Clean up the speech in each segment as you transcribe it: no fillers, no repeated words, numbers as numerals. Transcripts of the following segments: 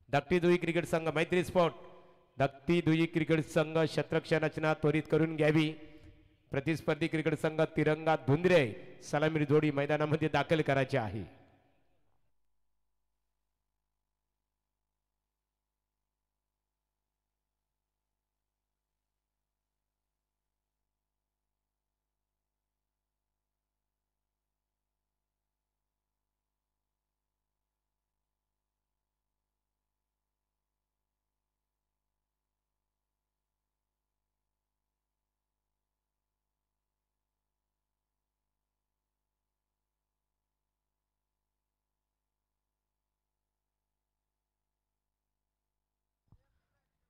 धाकटी दुई क्रिकेट संघ मैत्री स्पोर्ट धाकटी दुई क्रिकेट संघ शतरक्षण रचना त्वरित करून घ्यावी। प्रतिस्पर्धी क्रिकेट संघ तिरंगा धुंद्रे सलामी जोडी मैदानामध्ये दाखल करायची आहे।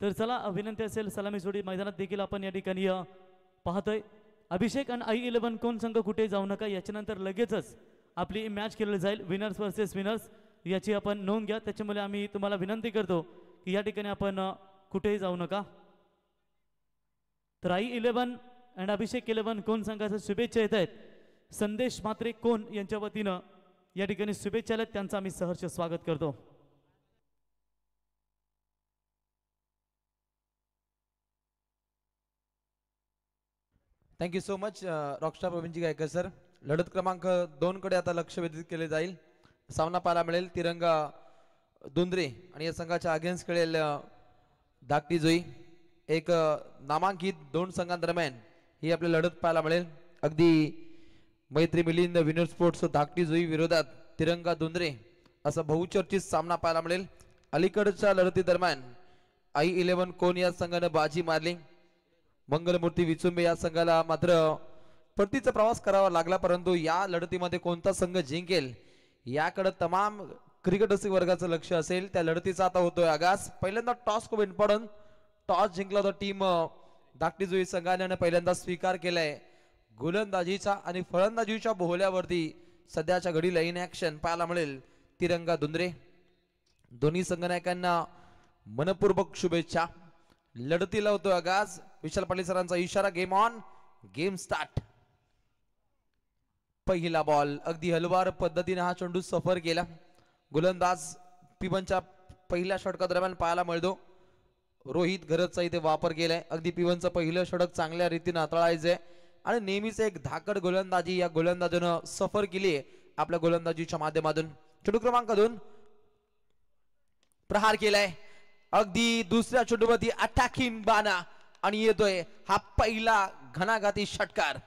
तर चला विनंती असेल सलामी जोडी मैदानात देखील आपण या ठिकाणी पाहतोय। अभिषेक आणि i11 कोण संघ कुठे जाऊ नका, याच्यानंतर लगेचच आपली मॅच केली जाईल विनर्स वर्सेस विनर्स, याची आपण नोंद घ्या। त्याच्यामुळे आम्ही तुम्हाला विनंती करतो की या ठिकाणी आपण कुठेही जाऊ नका। तर i11 आणि अभिषेक 11 कोण संघाच्या शुभेच्छा येत आहेत। संदेश मात्रे कोण यांच्या वतीनं या ठिकाणी शुभेच्छा आहेत, त्यांचं आम्ही सहर्ष स्वागत करतो। Thank you so much Rockstar Pravinji Gaikar sir. लढत क्रमांक 2 कडे आता लक्ष वेधित केले जाईल। सामना पाहायला मिळेल तिरंगा धुंद्रे आणि या संघाच्या अगेन्स्ट खेळेल धाकटी जुई। एक नामांकित दोन संघांदरम्यान ही आपली लढत पाहायला मिळेल। अगदी मैत्री मिलिंद विनर स्पोर्ट्स धाकटी जुई विरोधात तिरंगा धुंद्रे असा बहुचर्चित सामना पाहायला मिळेल। अलीकडच्या लढती दरम्यान i11 कोण या संघाने बाजी मारली। मंगलमूर्ती विचुंबे या संघाला मात्र परतीचा प्रवास करावा लागला, परंतु या लढतीमध्ये कोणता संघ जिंकेल याकडे तमाम क्रिकेट रसिक वर्गाचं लक्ष असेल। त्या लढतीचा आता होतोय आगास। पहिल्यांदा टॉस खूप इम्पॉर्टंट, टॉस जिंकला होता टीम धाकटी जुई संघाने आणि पहिल्यांदा स्वीकार केलाय गोलंदाजीचा आणि फलंदाजीच्या बोहल्यावरती सध्याच्या घडीला इन ऍक्शन पाहायला मिळेल तिरंगा धुंद्रे। दोन्ही संघनायकांना मनपूर्वक शुभेच्छा। लढतीला होतो आगाज। विशाल पाटील सरांचा इशारा, गेम ऑन, गेम स्टार्ट। पहिला बॉल अगदी हलवार पद्धतीने हा चेंडू सफर केला। गोलंदाज पिवनच्या पहिल्या षटका दरम्यान पाहायला मिळतो रोहित घरतचा इथे वापर केलाय। अगदी पिवनचं पहिलं षटक चांगल्या रीतीने हाताळायचंय आणि नेहमीच एक धाकड गोलंदाजी या गोलंदाजानं सफर केली आपल्या गोलंदाजीच्या माध्यमातून। चेंडू क्रमांक 2 प्रहार केलाय अगदी दुसऱ्या चेंडूवरती अटॅकिंग बाणा आणि येतोय हा पहिला घणाघाती षटकार।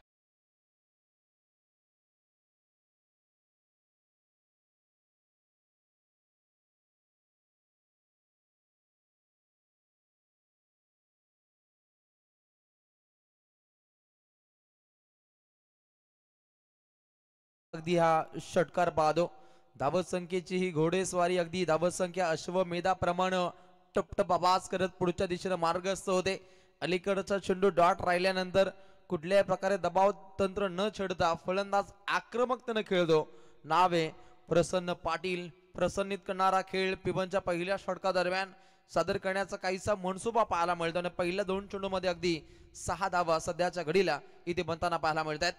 अगदी हा षटकार पाहतो। धावत संख्येची ही घोडेस्वारी अगदी धावत संख्या अश्वमेधाप्रमाणे टपटप आवाज करत पुढच्या दिशेने मार्गस्थ होते। अलीकडचा चेंडू डॉट राहिल्यानंतर कुठल्याही प्रकारे दबाव तंत्र न छेडता फलंदाज आक्रमकतेने खेळतो। नाव आहे प्रसन्न पाटील। प्रसन्नित करणारा खेळ पिवनच्या पहिल्या षटका दरम्यान सादर करण्याचा काहीसा मनसुबा पाहायला मिळतो आणि पहिल्या 2 चेंडूमध्ये अगदी 6 धावा सध्याच्या घडीला इथे बनताना पाहायला मिळतात।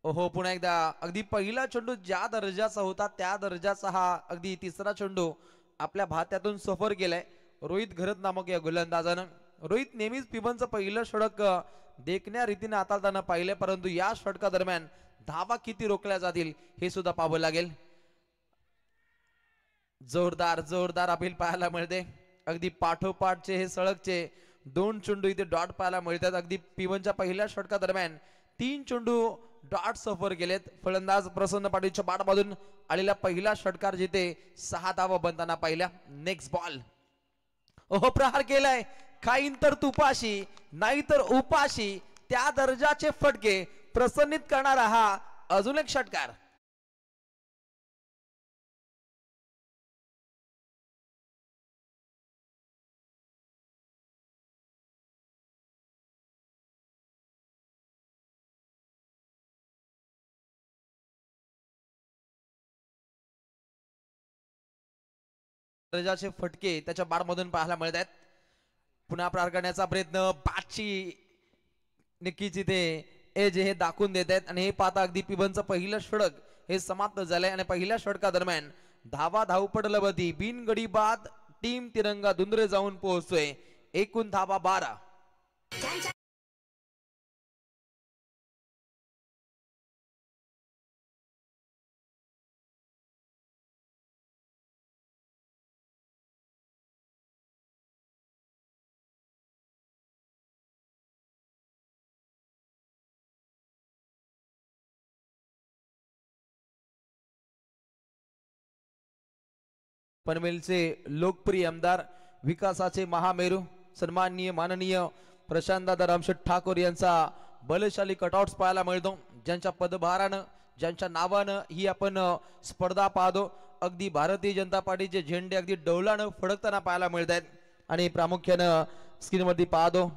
ओहो, पुन्हा एकदा अगदी पहिला चेंडू ज्या दर्जाचा होता त्या दर्जाचा हा अगदी तिसरा चेंडू आपल्या भात्यातून सफर केलाय रोहित घरत नामक या गोलंदाजानं। रोहित नेहमीच पिवनचं पहिलं षटक देखण्या रीतीने हाताळताना पाहिले, परंतु या षटका दरम्यान धावा किती रोखल्या जातील हे सुद्धा पाहावं लागेल। जोरदार जोरदार अपील पाहायला मिळते। अगदी पाठोपाठचे हे सळगचे 2 चेंडू इथे डॉट पाहायला मिळतात। अगदी पिवनच्या पहिल्या षटका दरम्यान 3 चेंडू डॉट सफर केलेत। फलंदाज प्रसन्न पाटीलच्या बाटमधून आलेला पहिला षटकार जिथे 6 धावा बनताना पाहिल्या। नेक्स्ट बॉल ओहो, प्रहार केलाय खाईन तर तुपाशी नाहीतर उपाशी त्या दर्जाचे फटके प्रसन्नित करणारा हा अजून एक षटकार। दर्जाचे फटके त्याच्या बारमधून पाहायला मिळत आहेत। पुन्हा प्रहार करण्याचा प्रयत्न बाची नक्कीच इथे एज हे दाखवून देत आहेत आणि हे पाहता अगदी पिवनचं पहिलं षटक हे समाप्त झालंय आणि पहिल्या षटका दरम्यान धावा धावपटलवती बिनगडी बाद टीम तिरंगा दुंद्रे जाऊन पोहोचतोय. एकूण धावा 12. पनवेलचे लोकप्रिय आमदार विकासाचे महामेरू सन्माननीय माननीय प्रशांतदादा रामशेठ ठाकूर यांचा बलशाली कटआउट्स पाहायला मिळतो. ज्यांच्या पदभारानं ज्यांच्या नावानं ही आपण स्पर्धा पाहतो. अगदी भारतीय जनता पार्टीचे झेंडे अगदी डौलानं फडकताना पाहायला मिळत आहेत. आणि प्रामुख्यानं स्क्रीनवरती पाहतो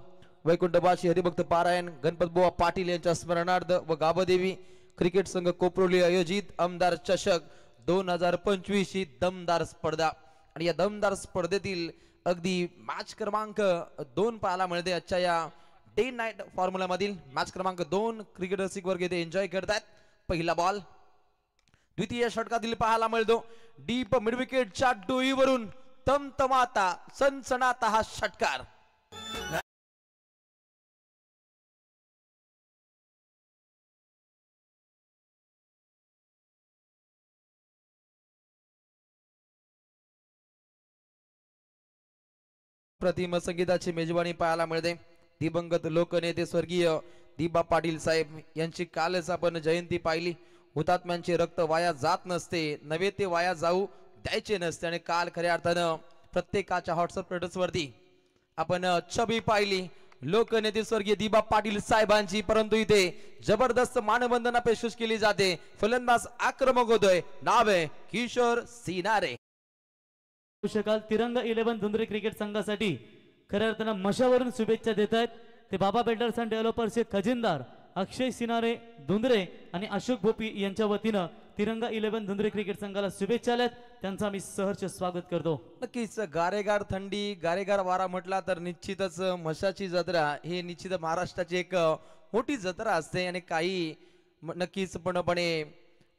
वैकुंठवासी हरिभक्त पारायण गणपतबुवा पाटील यांच्या स्मरणार्थ व गाभदेवी क्रिकेट संघ कोपरोली आयोजित आमदार चषक 2025 ही दमदार स्पर्धा. आणि या दमदार स्पर्धेतील अगदी मॅच क्रमांक 2 पाहायला मिळते. आजच्या या डे नाईट फॉर्म्युला मधील मॅच क्रमांक 2 क्रिकेट रसिक वर्ग इथे एन्जॉय करतात. पहिला बॉल द्वितीय षटकातील पाहायला मिळतो. डीप मिड विकेटच्या डोईवरून तमतमाता सनसनाता हा षटकार. प्रतिम संगीताची मेजवानी पाहायला मिळते. दिवंगत लोकनेते स्वर्गीय दिबा पाटील साहेब यांची कालच आपण जयंती पाहिली. हुतात्म्यांचे रक्त वाया जात नसते, नवे ते वाया जाऊ द्यायचे नसते. आणि काल खऱ्या अर्थानं प्रत्येकाच्या व्हॉट्सअप स्टेटस वरती आपण छबी पाहिली लोकनेते स्वर्गीय दिबा पाटील साहेबांची. परंतु इथे जबरदस्त मानवंदना पेशकश केली जाते. फलंदाज आक्रमक होतोय. नाव आहे किशोर सिनारे. शकाल तिरंगा 11 धुंद्रे क्रिकेट संघासाठी खऱ्या अर्थानं मशावरून शुभेच्छा देत आहेत ते बाबा builders and डेव्हलपर्सचे खजिनदार Akshay scenario Dhundre आणि अशोक भोपी यांच्या वतीनं तिरंगा 11 धुंद्रे क्रिकेट संघाला शुभेच्छा आल्यात. त्यांचं आम्ही सहर्ष स्वागत करतो. नक्कीच गारेगार थंडी गारेगार वारा म्हटला तर निश्चितच म्हशाची जत्रा ही निश्चित महाराष्ट्राची एक मोठी जत्रा असते. आणि काही नक्कीच पूर्णपणे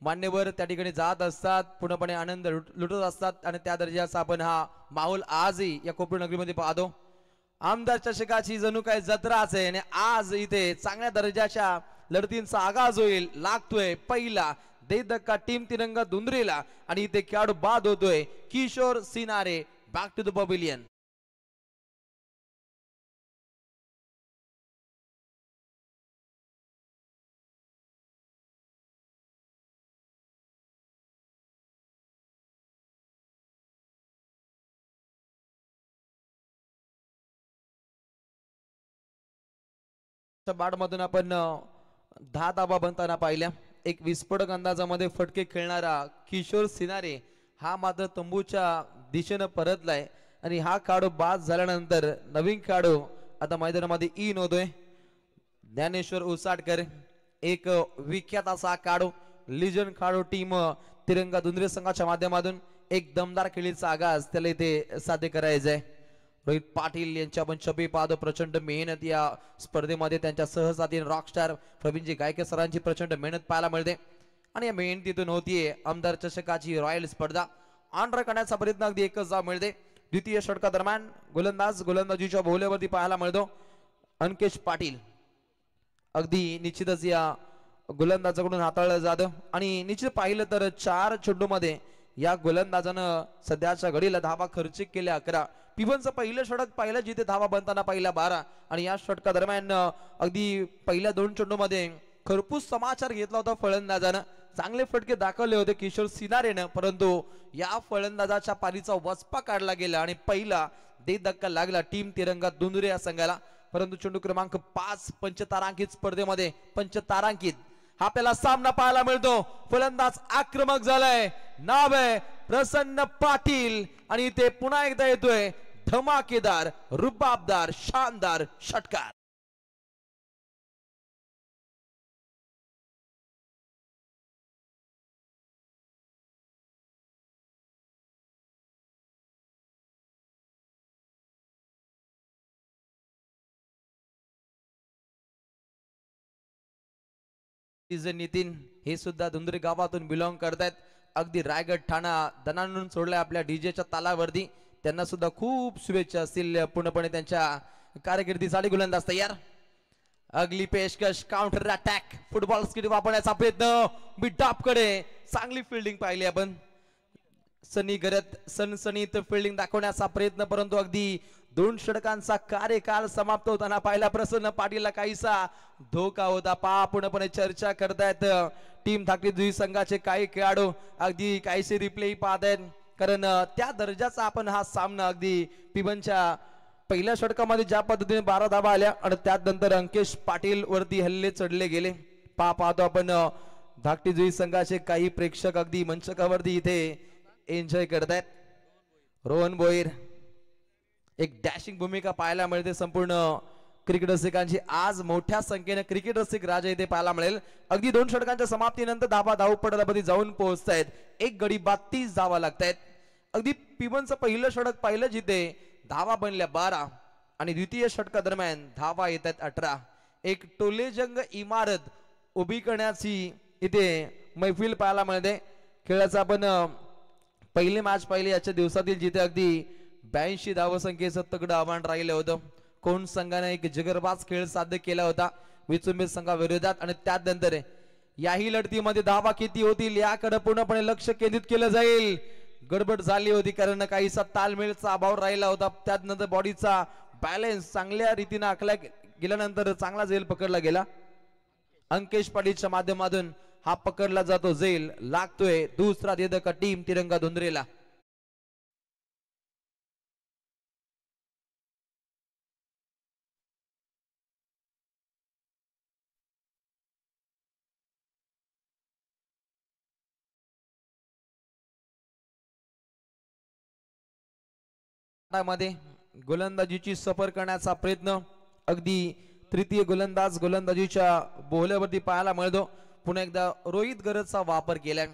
मान्यवर त्या ठिकाणी जात असतात, पूर्णपणे आनंद लुटत असतात. आणि त्या दर्जाचा आपण हा माहोल आजही या कोपरी नगरीमध्ये पाहतो. आमदार चषकाची जणू काय जत्राच आहे. आणि आज इथे चांगल्या दर्जाच्या लढतींचा आगाज होईल. लागतोय पहिला दे धक्का टीम तिरंगा धुंद्रेला. आणि इथे खेळाडू बाद होतोय Kishor Sinare. Back to the pavilion. बाड मधून आपण 10 धावा बनताना पाहिल्या. एक विस्फोटक अंदाजामध्ये फटके खेळणारा किशोर सिनारे हा मात्र तंबूच्या दिशेनं परतलाय. आणि हा खेळाडू बाद झाल्यानंतर नवीन खेळाडू आता मैदानामध्ये इन होतोय. ज्ञानेश्वर उसाटकर एक विख्यात असा खेळाडू लिजन खेळाडू टीम तिरंगा धुंद्रे संघाच्या माध्यमातून एक दमदार खेळीचा आगाज त्याला इथे साध्य करायचा आहे. रोहित पाटील यांच्या आपण छबी पाहतो. प्रचंड मेहनत या स्पर्धेमध्ये त्यांच्या सहसाथीन रॉकस्टार प्रवीणजी गायके सरांची प्रचंड मेहनत पाहायला मिळते. आणि या मेहनतीतून होतीये आमदार चषकाची रॉयल स्पर्धा. ऑनर करण्याचा प्रयत्न अगदी एकच जाव मिळते. द्वितीय षटका दरम्यान गोलंदाजीच्या भोवल्यावरती पाहायला मिळतो अंकेश पाटील. अगदी निश्चितच या गोलंदाजाकडून हाताळलं जातं. आणि निश्चित पाहिलं तर 4 चेंडूमध्ये या गोलंदाजानं सध्याच्या घडीला धावा खर्चिक केल्या 11. पिवनचं पहिलं षटक पाहिलं जिथे धावा बनताना पहिल्या 12. आणि या षटका दरम्यान अगदी पहिल्या 2 चेंडूमध्ये खरपूस समाचार घेतला होता फलंदाजानं. चांगले फटके दाखवले होते किशोर सिनारेनं. परंतु या फलंदाजाच्या पारीचा वचपा काढला गेला आणि पहिला दे धक्का लागला टीम तिरंगा धुंद्रे या संघाला. परंतु चेंडू क्रमांक 5 पंचतारांकित स्पर्धेमध्ये पंचतारांकित हा आपल्याला सामना पाहायला मिळतो. फलंदाज आक्रमक झालाय. नाव आहे प्रसन्न पाटील. आणि इथे पुन्हा एकदा येतोय धमाकेदार रुबाबदार शानदार षटकार. नितीन हे सुद्धा धुंद्रे गावातून बिलॉंग करतायत. अगदी रायगड ठाणा दणाणून सोडलाय आपल्या डीजेच्या तालावरती. त्यांना सुद्धा खूप शुभेच्छा असतील पूर्णपणे त्यांच्या कारकिर्दीसाठी. गोलंदाज तयार. अगली पेशकश काउंटर अटॅक फुटबॉल स्किट वापरण्याचा प्रयत्न बिडापकडे चांगली फिल्डिंग पाहिली आपण. सनी गरत सनसनीत फिल्डिंग दाखवण्याचा प्रयत्न परंतु अगदी 2 षटकांचा कार्यकाल समाप्त होताना पाहिला प्रसन्न पाटीलला काहीसा धोका होता. पूर्णपणे चर्चा करतायत टीम धाकटी दुई संघाचे काही खेळाडू. अगदी काहीसे रिप्ले पाहत आहेत कारण त्या दर्जाचा आपण हा सामना अगदी पिबनच्या पहिल्या षटकामध्ये ज्या पद्धतीने 12 धावा आल्या आणि त्यानंतर अंकेश पाटील वरती हल्ले चढले गेले पाहतो आपण. धाकटी जुई संघाचे काही प्रेक्षक अगदी मंचकावरती इथे एन्जॉय करतायत. रोहन भोईर एक डॅशिंग भूमिका पाहायला मिळते संपूर्ण क्रिकेट रसिकांची. आज मोठ्या संख्येने क्रिकेट रसिक राजा इथे पाहायला मिळेल. अगदी 2 षटकांच्या समाप्तीनंतर धाव पडद्यावरती जाऊन पोहोचतायत. 1 गडी बाद 30 धावा लागतायत. अगदी पिबनचं पहिलं षटक पाहिलं जिथे धावा बनल्या 12 आणि द्वितीय षटकादरम्यान धावा येत आहेत 18. एक टोलेजंग इमारत उभी करण्याची इथे मैफिल पाहायला मिळते. खेळाचं आपण पहिली मॅच पाहिली याच्या दिवसातील जिथे अगदी 82 धावसंख्येचं तगडं आव्हान राहिलं होतं. कोण संघाने एक जगरबाज खेळ साध्य केला होता विचुंबी संघाविरोधात आणि त्यानंतर याही लढतीमध्ये धावा किती होतील याकडे पूर्णपणे लक्ष केंद्रित केलं जाईल. गडबड झाली होती कारण काहीसा तालमेलचा अभाव राहिला होता. त्यानंतर बॉडीचा बॅलन्स चांगल्या रीतीने आखला गेल्यानंतर चांगला झेल पकडला गेला. अंकेश पाटीलच्या माध्यमातून हा पकडला जातो. झेल लागतोय दुसरा देदक टीम तिरंगा धुंद्रेला. मध्ये गोलंदाजीची सफर करण्याचा प्रयत्न अगदी तृतीय गोलंदाजीच्या बोहल्यावरती पाहायला मिळतो. पुन्हा एकदा रोहित गरजचा वापर केलाय.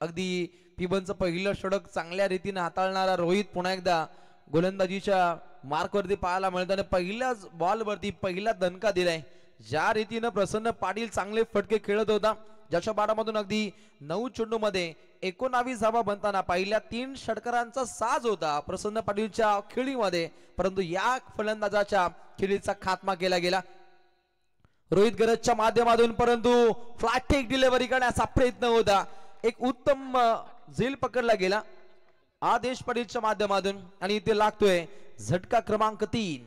अगदी पिबनचं पहिलं षटक चांगल्या रीतीने हाताळणारा रोहित पुन्हा एकदा गोलंदाजीच्या मार्कवरती पाहायला मिळतो आणि पहिल्याच बॉलवरती पहिला दणका दिलाय. ज्या रीतीने प्रसन्न पाटील चांगले फटके खेळत होता ज्याच्या बाडामधून अगदी 9 चेंडूमध्ये 19 धावा बनताना पहिल्या 3 षटकारांचा साज होता प्रसन्न पाटीलच्या खेळीमध्ये. परंतु या फलंदाजाच्या खेळीचा खात्मा केला गेला रोहित गरजच्या माध्यमातून. परंतु फ्लॅट टेक डिलिव्हरी करण्याचा प्रयत्न होता. एक उत्तम झेल पकडला गेला आदेश पाटीलच्या माध्यमातून आणि इथे लागतोय झटका क्रमांक 3.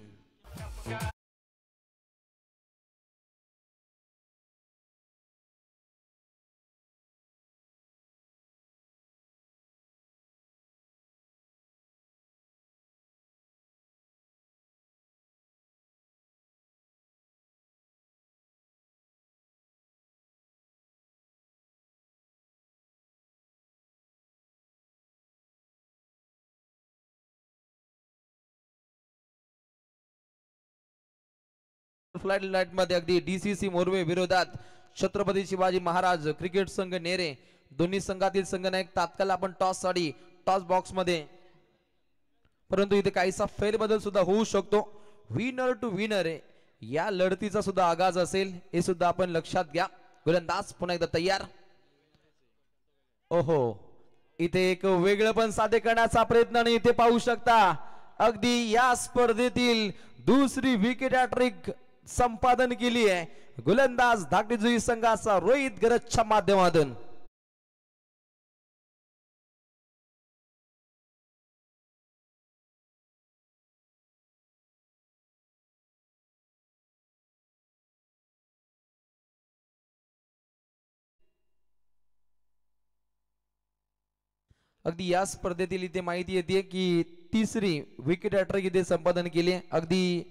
फ्लाइट लाईट मध्ये अगदी डीसीसी मोरवे विरोधात छत्रपती शिवाजी महाराज क्रिकेट संघ नेरे दोन्ही संघातील संघनायक तात्काळ आपण टॉस साठी टॉस बॉक्स मध्ये. परंतु इथे काहीसा फेरबदल सुद्धा होऊ शकतो. विनर टू विनर या लढतीचा सुद्धा आगाज असेल हे सुद्धा आपण लक्षात घ्या. गोलंदाज पुन्हा एकदा तयार. ओहो इथे एक वेगळं पण साध्य करण्याचा प्रयत्न आणि इथे पाहू शकता अगदी या स्पर्धेतील दुसरी विकेट हॅट्रिक संपादन केली आहे गोलंदाज धाकटी जुई संघाचा रोहित गरजच्या माध्यमातून. अगदी या स्पर्धेतील इथे माहिती येते की तिसरी विकेट हॅट्रिक इथे संपादन केली. अगदी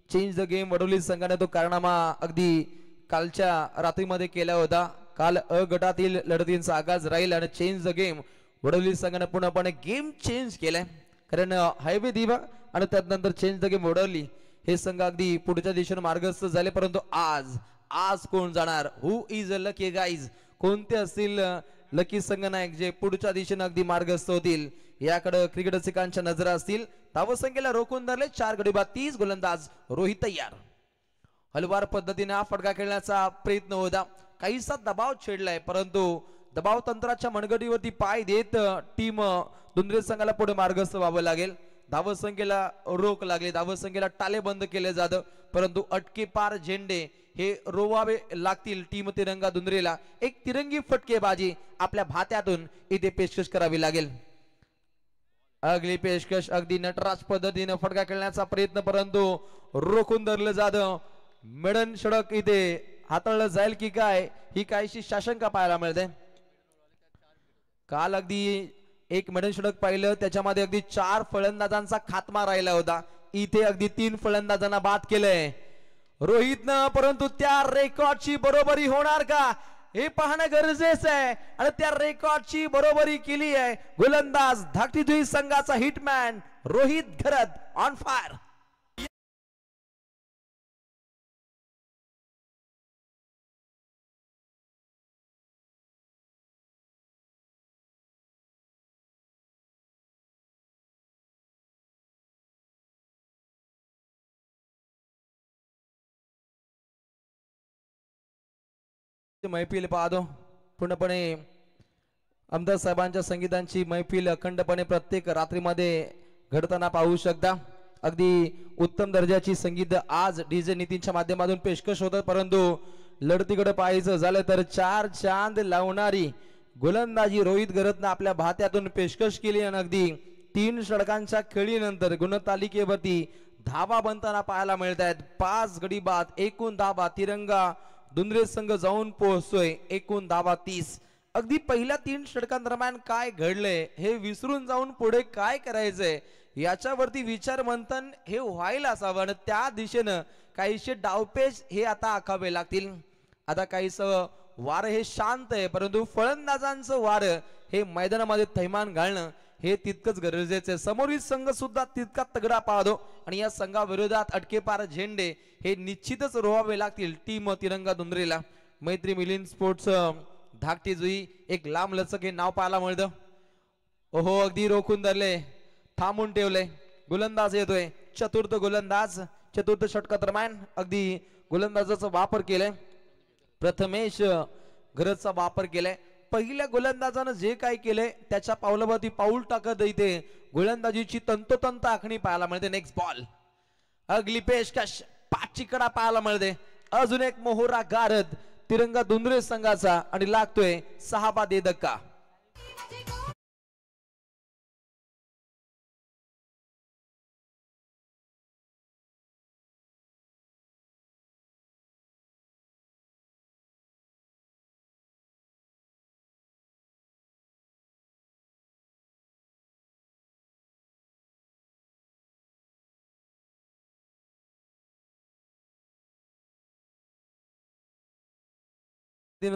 चेंज द गेम वडोली संघाने तो कारनामा अगदी कालच्या रात्रीमध्ये केला होता. काल अ गटातील लढतींचा आगाज राहील आणि चेंज द गेम वडोली संघाने पूर्णपणे गेम चेंज केलाय कारण हायवे दिवा आणि त्यानंतर चेंज द गेम वडोली हे संघ अगदी पुढच्या दिशेने मार्गस्थ झाले. परंतु आज कोण जाणार who is a lucky guys कोणते असतील लकी संघनायक जे पुढच्या दिशेने अगदी मार्गस्थ होतील याकडे क्रिकेट रसिकांच्या नजरा असतील. धावसंख्येला रोखून धरले 4 गडी बाद 30. गोलंदाज रोहित तयार. हलवार पद्धतीने हा फटका खेळण्याचा प्रयत्न होता काहीसा दबाव छेडलाय परंतु दबाव तंत्राच्या मनगटीवरती पाय देत टीम दुंद्रे संघाला पुढे मार्गस्थ व्हावं लागेल. धावसंख्येला रोख लागली, धावसंख्येला टाले बंद केले जातं, परंतु अटके पार झेंडे हे रोवावे लागतील टीम तिरंगा दुंद्रेला. एक तिरंगी फटकेबाजी आपल्या भात्यातून इथे पेशकश करावी लागेल. अगली पेशकश अगदी नटराज पद्धतीने फटका खेळण्याचा प्रयत्न, परंतु रोखून धरलं जातं. मिडन षटक इथे हाताळलं जाईल की काय ही काहीशी शाशंका पाहायला मिळते. काल अगदी एक मिडन षटक पाहिलं, त्याच्यामध्ये अगदी 4 फलंदाजांचा खात्मा राहिला होता. इथे अगदी 3 फलंदाजांना बाद केलंय रोहितनं, परंतु त्या रेकॉर्डची बरोबरी होणार का हे पाहणं गरजेचं आहे. आणि त्या रेकॉर्डची बरोबरी केली आहे गोलंदाज धाकटी दुई संघाचा hitman Rohit Gharat on fire. मैफिल पाहतो पूर्णपणे आमदार साहेबांच्या संगीतांची मैफिल अखंडपणे प्रत्येक रात्रीमध्ये घडताना पाहू शकता. अगदी उत्तम दर्जाची संगीत आज डीजे नितीनच्या माध्यमातून पेशकश होतात, परंतु लढतीकडे पाहायचं झालं तर 4 चांद लावणारी गोलंदाजी रोहित घरतनं आपल्या भात्यातून पेशकश केली. आणि अगदी 3 षटकांच्या खेळीनंतर गुणतालिकेवरती धावा बनताना पाहायला मिळत आहेत. 5 गडी बाद, एकूण धावा तिरंगा दुंद्रे संघ जाऊन पोहोचतोय, एकूण धावा 30. अगदी पहिल्या 3 षटकांदरम्यान काय घडलंय हे विसरून जाऊन पुढे काय करायचंय याच्यावरती विचार मंथन हे व्हायला असावं. आणि त्या दिशेनं काहीशे डावपेच हे आता आखावे लागतील. आता काहीसं वार हे शांत आहे, परंतु फलंदाजांचं वार हे मैदानामध्ये थैमान घालणं हे तितकंच गरजेचं आहे. समोरील संघ सुद्धा तितका तगडा पाहतो आणि या संघाविरोधात अटकेपार झेंडे हे निश्चितच रोवावे लागतील टीम तिरंगा दुंद्रेला. मैत्री मिलिंद स्पोर्ट्स धाकटी जुई एक लांब लचक हे नाव पाहायला मिळतं. ओहो अगदी रोखून धरले, थांबून ठेवले. गोलंदाज येतोय, चतुर्थ गोलंदाज, चतुर्थ षटकादरम्यान अगदी गोलंदाजाचा वापर केलाय. प्रथमेश घरचा वापर केलाय. पहिल्या गोलंदाजानं जे काय केलंय त्याच्या पावलावरती पाऊल टाकत इथे गोलंदाजीची तंतोतंत आखणी पाहायला मिळते. नेक्स्ट बॉल, अगली पेशकश 5 कडा पाहायला मिळते. अजून एक मोहोरा गारद तिरंगा दुंद्रे संघाचा आणि लागतोय 6 बाद धक्का.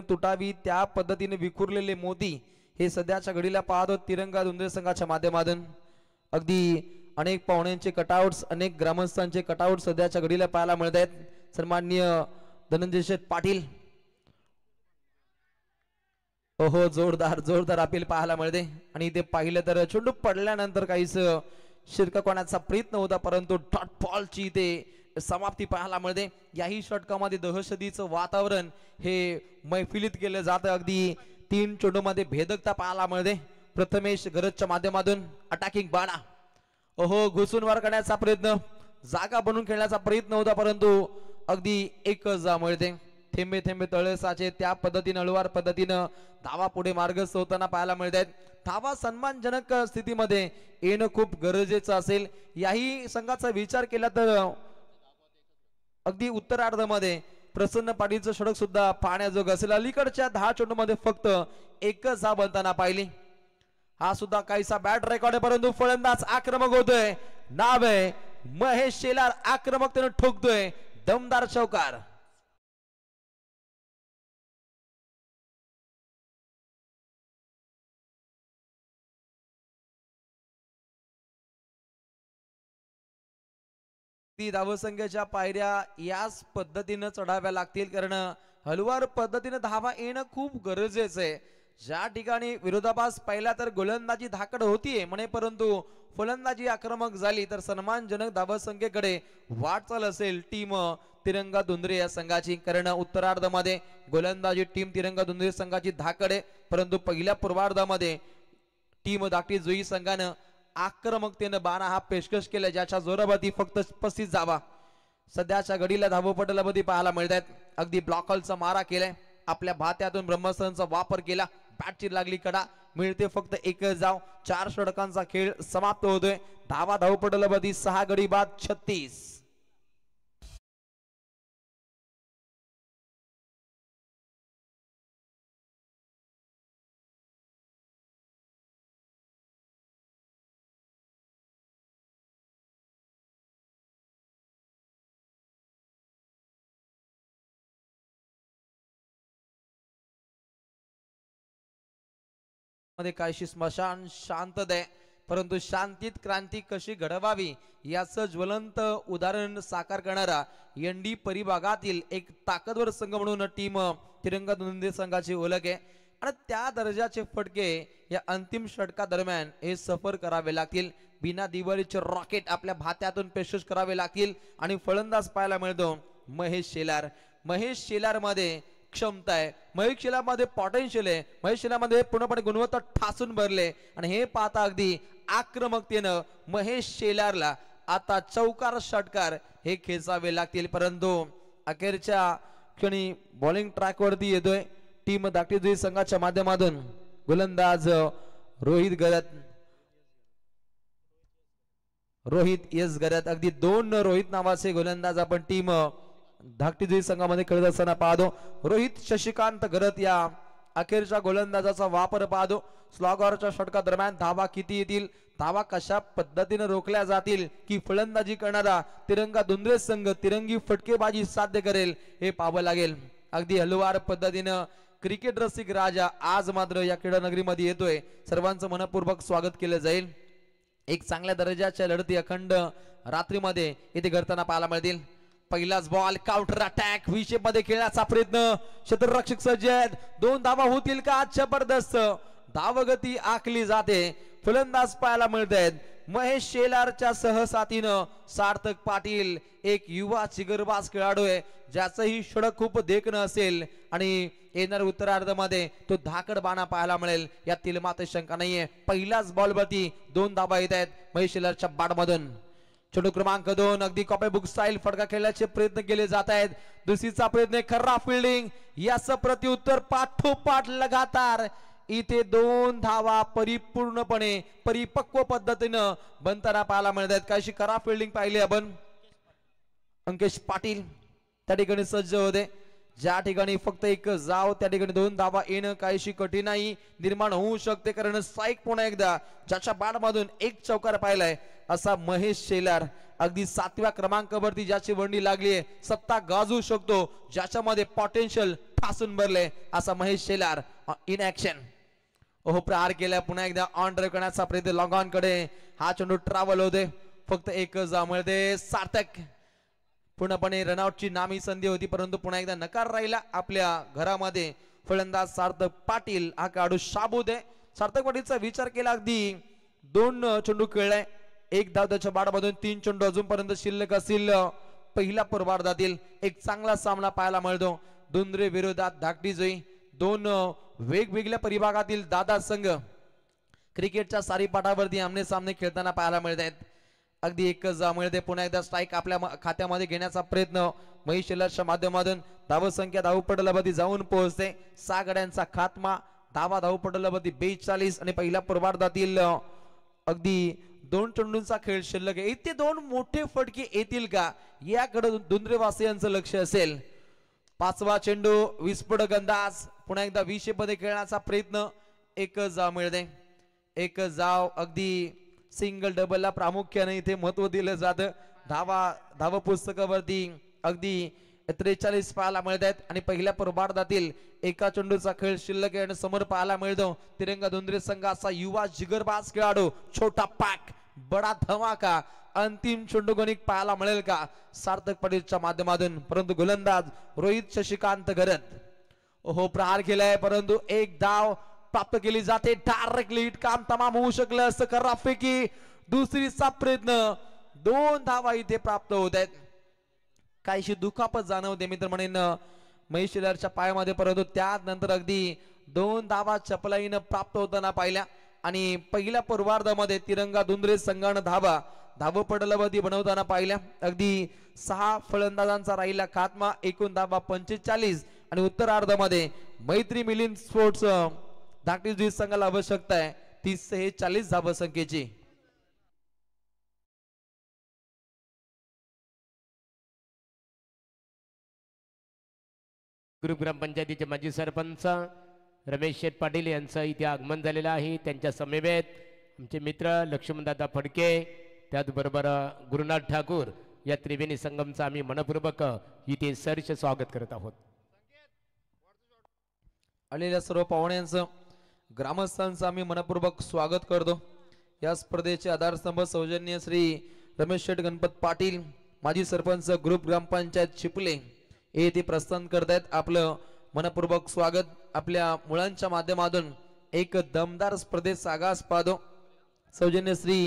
तुटावी त्या पद्धतीने विखुरलेले मोती हे सध्याच्या घडीला पाहतो तिरंगा दुंद्रे संघाच्या माध्यमातून. अगदी अनेक पाहुण्यांचे कटआउट्स, अनेक ग्रामस्थांचे कटआउट सध्याच्या घडीला पाहायला मिळत आहेत. सन्माननीय धनंजय शेठ पाटील, ओहो जोरदार जोरदार अपील पाहायला मिळते. आणि ते पाहिलं तर चेंडू पडल्यानंतर काहीच शिरकावण्याचा प्रयत्न होता, परंतु डॉट बॉलची ते समाप्ती पाहायला मिळते. याही षटकामध्ये दहशतीचं वातावरण हे मैफिलीत केलं जातं. अगदी 3 चेंडूमध्ये भेदकता पाहायला मिळते. प्रथमेश गरजच्या माध्यमातून अटॅकिंग बाणा, ओहो घुसून वर करण्याचा प्रयत्न, जागा बनवून खेळण्याचा प्रयत्न होता, परंतु अगदी एकच जा मिळते. थेंबे थेंबे तळे साचे त्या पद्धतीनं हळूवार पद्धतीनं धावा पुढे मार्गस्थ होताना पाहायला मिळत आहेत. धावा सन्मानजनक स्थितीमध्ये येणं खूप गरजेचं असेल. याही संघाचा विचार केला तर अगदी उत्तरार्धामध्ये प्रसन्न पाटीलचं षटक सुद्धा पाहण्याजोग असेल. अलीकडच्या 10 चेंडूमध्ये फक्त एकच जा बनताना पाहिली. हा सुद्धा काहीसा बॅट रेकॉर्ड आहे, परंतु फलंदाज आक्रमक होतोय. नाव आहे महेश शेलार, आक्रमकतेने ठोकतोय दमदार चौकार. धावसंख्येच्या पायऱ्या याच पद्धतीनं चढाव्या लागतील, कारण हलवार पद्धतीने धावा येणं खूप गरजेचं आहे. ज्या ठिकाणी विरोधाभास पाहिला तर गोलंदाजी धाकड होतीये म्हणे, परंतु फलंदाजी आक्रमक झाली तर सन्मानजनक धावसंख्येकडे वाटचाल असेल टीम तिरंगा धुंद्रे या संघाची. कारण उत्तरार्धामध्ये गोलंदाजी टीम तिरंगा धुंद्रे संघाची धाकडे, परंतु पहिल्या पूर्वार्धामध्ये टीम धाकटी जुई संघानं आक्रमकतेनं बाणा हा पेशकश केला, ज्याच्या जोरावरती फक्त 35 धावा सध्याच्या घडीला धावपटलामध्ये पाहायला मिळतात. अगदी ब्लॉकलचा मारा केलाय, आपल्या भात्यातून ब्रह्मस्थानचा वापर केला, बॅटची लागली कडा, मिळते फक्त एक धाव. 4 षटकांचा खेळ समाप्त होतोय. धावा धावपटलामध्ये 6 गडी बाद 36. मध्ये काहीशी स्मशान शांतता, परंतु शांतीत क्रांती कशी घडवावी याचं ज्वलंत उदाहरण साकार करणारा एनडी परिभागातील एक ताकदवर संघ म्हणून टीम तिरंगा धुंद्रे संघाची ओळख आहे. आणि त्या दर्जाचे फटके या अंतिम षटका दरम्यान हे सफर करावे लागतील. बिना दिवाळीचे रॉकेट आपल्या भात्यातून पेशकश करावे लागतील. आणि फलंदाज पाहायला मिळतो महेश शेलार. महेश शेलार मध्ये क्षमता आहे, महेश शेलार मध्ये पोटेन्शियल आहे, महेश शेलार मध्ये पूर्णपणे गुणवत्ता ठासून भरले. आणि हे पाहता अगदी आक्रमकतेनं महेश शेलारला आता चौकार षटकार हे खेचावे लागतील. परंतु अखेरच्या क्षणी बॉलिंग ट्रॅक वरती येतोय टीम धाकटी संघाच्या माध्यमातून गोलंदाज रोहित एस गरत. अगदी 2 रोहित नावाचे गोलंदाज आपण टीम धाकटी संघामध्ये खेळत असताना पाहतो. रोहित शशिकांत गरत या अखेरच्या गोलंदाजाचा वापर पाहतो. स्लॉगरच्या षटका दरम्यान धावा किती येतील, धावा कशा पद्धतीने रोखल्या जातील की फलंदाजी करणारा तिरंगा धुंद्रे संघ तिरंगी फटकेबाजी साध्य करेल हे पाहावं लागेल. अगदी हलवार पद्धतीनं क्रिकेट रसिक राजा आज मात्र या क्रीडा नगरीमध्ये येतोय. सर्वांचं मनपूर्वक स्वागत केलं जाईल. एक चांगल्या दर्जाच्या लढती अखंड रात्रीमध्ये इथे घडताना पाहायला मिळतील. पहिलाच बॉल, काउंटर अटॅक, विशेप मध्ये खेळण्याचा प्रयत्न, क्षेत्ररक्षक सज्ज आहेत, 2 धावा होतील का? जबरदस्त धावगती आखली जाते. फलंदाज पाहायला मिळत आहेत महेश शेलारच्या सहसाथीनं सार्थक पाटील, एक युवा चिगरबाज खेळाडू आहे ज्याचंही षटक खूप देखणं असेल आणि येणार उत्तरार्धामध्ये तो धाकड बाणा पाहायला मिळेल यातील मात्र शंका नाहीये. पहिल्याच बॉल वरती 2 धावा येत आहेत महेश शेलारच्या बॅट मधून. चेंडू क्रमांक 2 अगदी कॉपी बुक स्टाईल फटका खेळण्याचे प्रयत्न केले जात आहेत. दुसरीचा प्रयत्न, खरा फिल्डिंग, याचं प्रत्युत्तर पाठोपाठ लगातार इथे 2 धावा परिपूर्णपणे परिपक्व पद्धतीनं बनताना पाहायला मिळत आहेत. काहीशी खरा फिल्डिंग पाहिली आपण. अंकेश पाटील त्या ठिकाणी सज्ज होते, ज्या ठिकाणी फक्त एक जाव त्या ठिकाणी 2 धावा येणं काहीशी कठीणाई निर्माण होऊ शकते. कारण स्ट्राईक पुन्हा एकदा ज्याच्या बॅट मधून 1 चौकार पाहिलाय असा महेश शेलार, अगदी 7व्या क्रमांकावरती ज्याची वंडी लागली आहे, सत्ता गाजू शकतो, ज्याच्यामध्ये पोटेन्शियल ठासून भरले असा महेश शेलार इन ऍक्शन. ओहो, प्रहार केला पुन्हा एकदा ऑन ड्राइव्ह करण्याचा प्रयत्न, लॉंग ऑन कडे हा चेंडू ट्रॅव्हल होते, फक्त एक जाव मिळते. सार्थक पूर्णपणे रनआउटची नामी संधी होती, परंतु पुन्हा एकदा नकार राहिला आपल्या घरामध्ये. फलंदाज सार्थक पाटील हा खेळाडू शाबूत आहे. सार्थक पाटीलचा विचार केला, अगदी 2 चेंडू खेळलाय, 1 धाव त्याच्या बाडमधून, 3 चेंडू अजूनपर्यंत शिल्लक असतील. पहिल्या पूर्वार्धातील एक चांगला सामना पाहायला मिळतो. धुंद्रे विरोधात धाकटी जोई, 2 वेगवेगळ्या परिभागातील दादा संघ क्रिकेटच्या सारीपाटावरती आमने सामने खेळताना पाहायला मिळत आहेत. अगदी एकच मिळते. पुन्हा एकदा स्ट्राईक आपल्या खात्यामध्ये घेण्याचा प्रयत्न महेश शेलारच्या माध्यमातून. धावसंख्या धावपटलावरती जाऊन पोहोचते. 6 गड्यांचा खात्मा, धावा धावपटलावरती 42 आणि पहिल्या पूर्वार्धातील अगदी 2 चेंडूंचा खेळ शिल्लक आहे. इथे 2 मोठे फटके येतील का याकडे धुंद्रेवासियांचं लक्ष असेल. 5वा चेंडू, विस्फोटक अंदाज, पुन्हा एकदा विशेपमध्ये खेळण्याचा प्रयत्न, 1 जाव मिळते. 1 जाव, अगदी सिंगल डबलला प्रामुख्याने इथे महत्व दिलं जातं. धाव पुस्तकावरती अगदी 43 पाहायला मिळत आहेत आणि पहिल्या पूर्वार्धातील 1 चेंडूचा खेळ शिल्लक आहे. आणि समोर पाहायला मिळतो तिरंगा धुंद्रे संघाचा युवा जिगरबाज खेळाडू, छोटा पॅक बडा धमाका, अंतिम चेंडू गणिक पाहायला मिळेल का सार्थक पाटीलच्या माध्यमातून. परंतु गोलंदाज रोहित शशिकांत गरत, हो प्रहार केलाय, परंतु 1 धाव प्राप्त केली जाते. डायरेक्टली काम तमाम होऊ शकलं असं खराबपैकी दुसरीचा प्रयत्न 2 धावा इथे प्राप्त होत आहेत. काहीशी दुखापत जाणवते मित्र म्हणेन महेश शेलारच्या पायामध्ये, परंतु त्यानंतर अगदी 2 धावा चपलाईनं प्राप्त होताना पाहिल्या आणि पहिल्या पूर्वार्धामध्ये तिरंगा धुंद्रे संघानं धावपटलावधी बनवताना पाहिल्या. अगदी 6 फलंदाजांचा राहिला खात्मा, एकूण धावा 45 आणि उत्तरार्धामध्ये मैत्री मिलिंद स्पोर्ट्स धाकटी द्विज संघाला आवश्यकता आहे 46 धावसंख्येची. ग्रुप ग्रामपंचायतीचे माजी सरपंच रमेश शेठ पाटील यांचं इथे आगमन झालेलं आहे. त्यांच्या समवेत आमचे मित्र लक्ष्मणदादा फडके, त्याचबरोबर गुरुनाथ ठाकूर या त्रिवेणी संगमचं आम्ही मनपूर्वक इथे सहर्ष स्वागत करत आहोत. आलेल्या सर्व पाहुण्यांचं ग्रामस्थांचं आम्ही मनपूर्वक स्वागत करतो. या स्पर्धेचे आधारस्तंभ सौजन्य श्री रमेश शेठ गणपत पाटील माजी सरपंच ग्रुप ग्रामपंचायत चिपले येथे प्रस्थान करतायत. आपलं मनपूर्वक स्वागत. आपल्या मुलांच्या माध्यमातून एक दमदार स्पर्धेत आगास पाहतो. सौजन्य श्री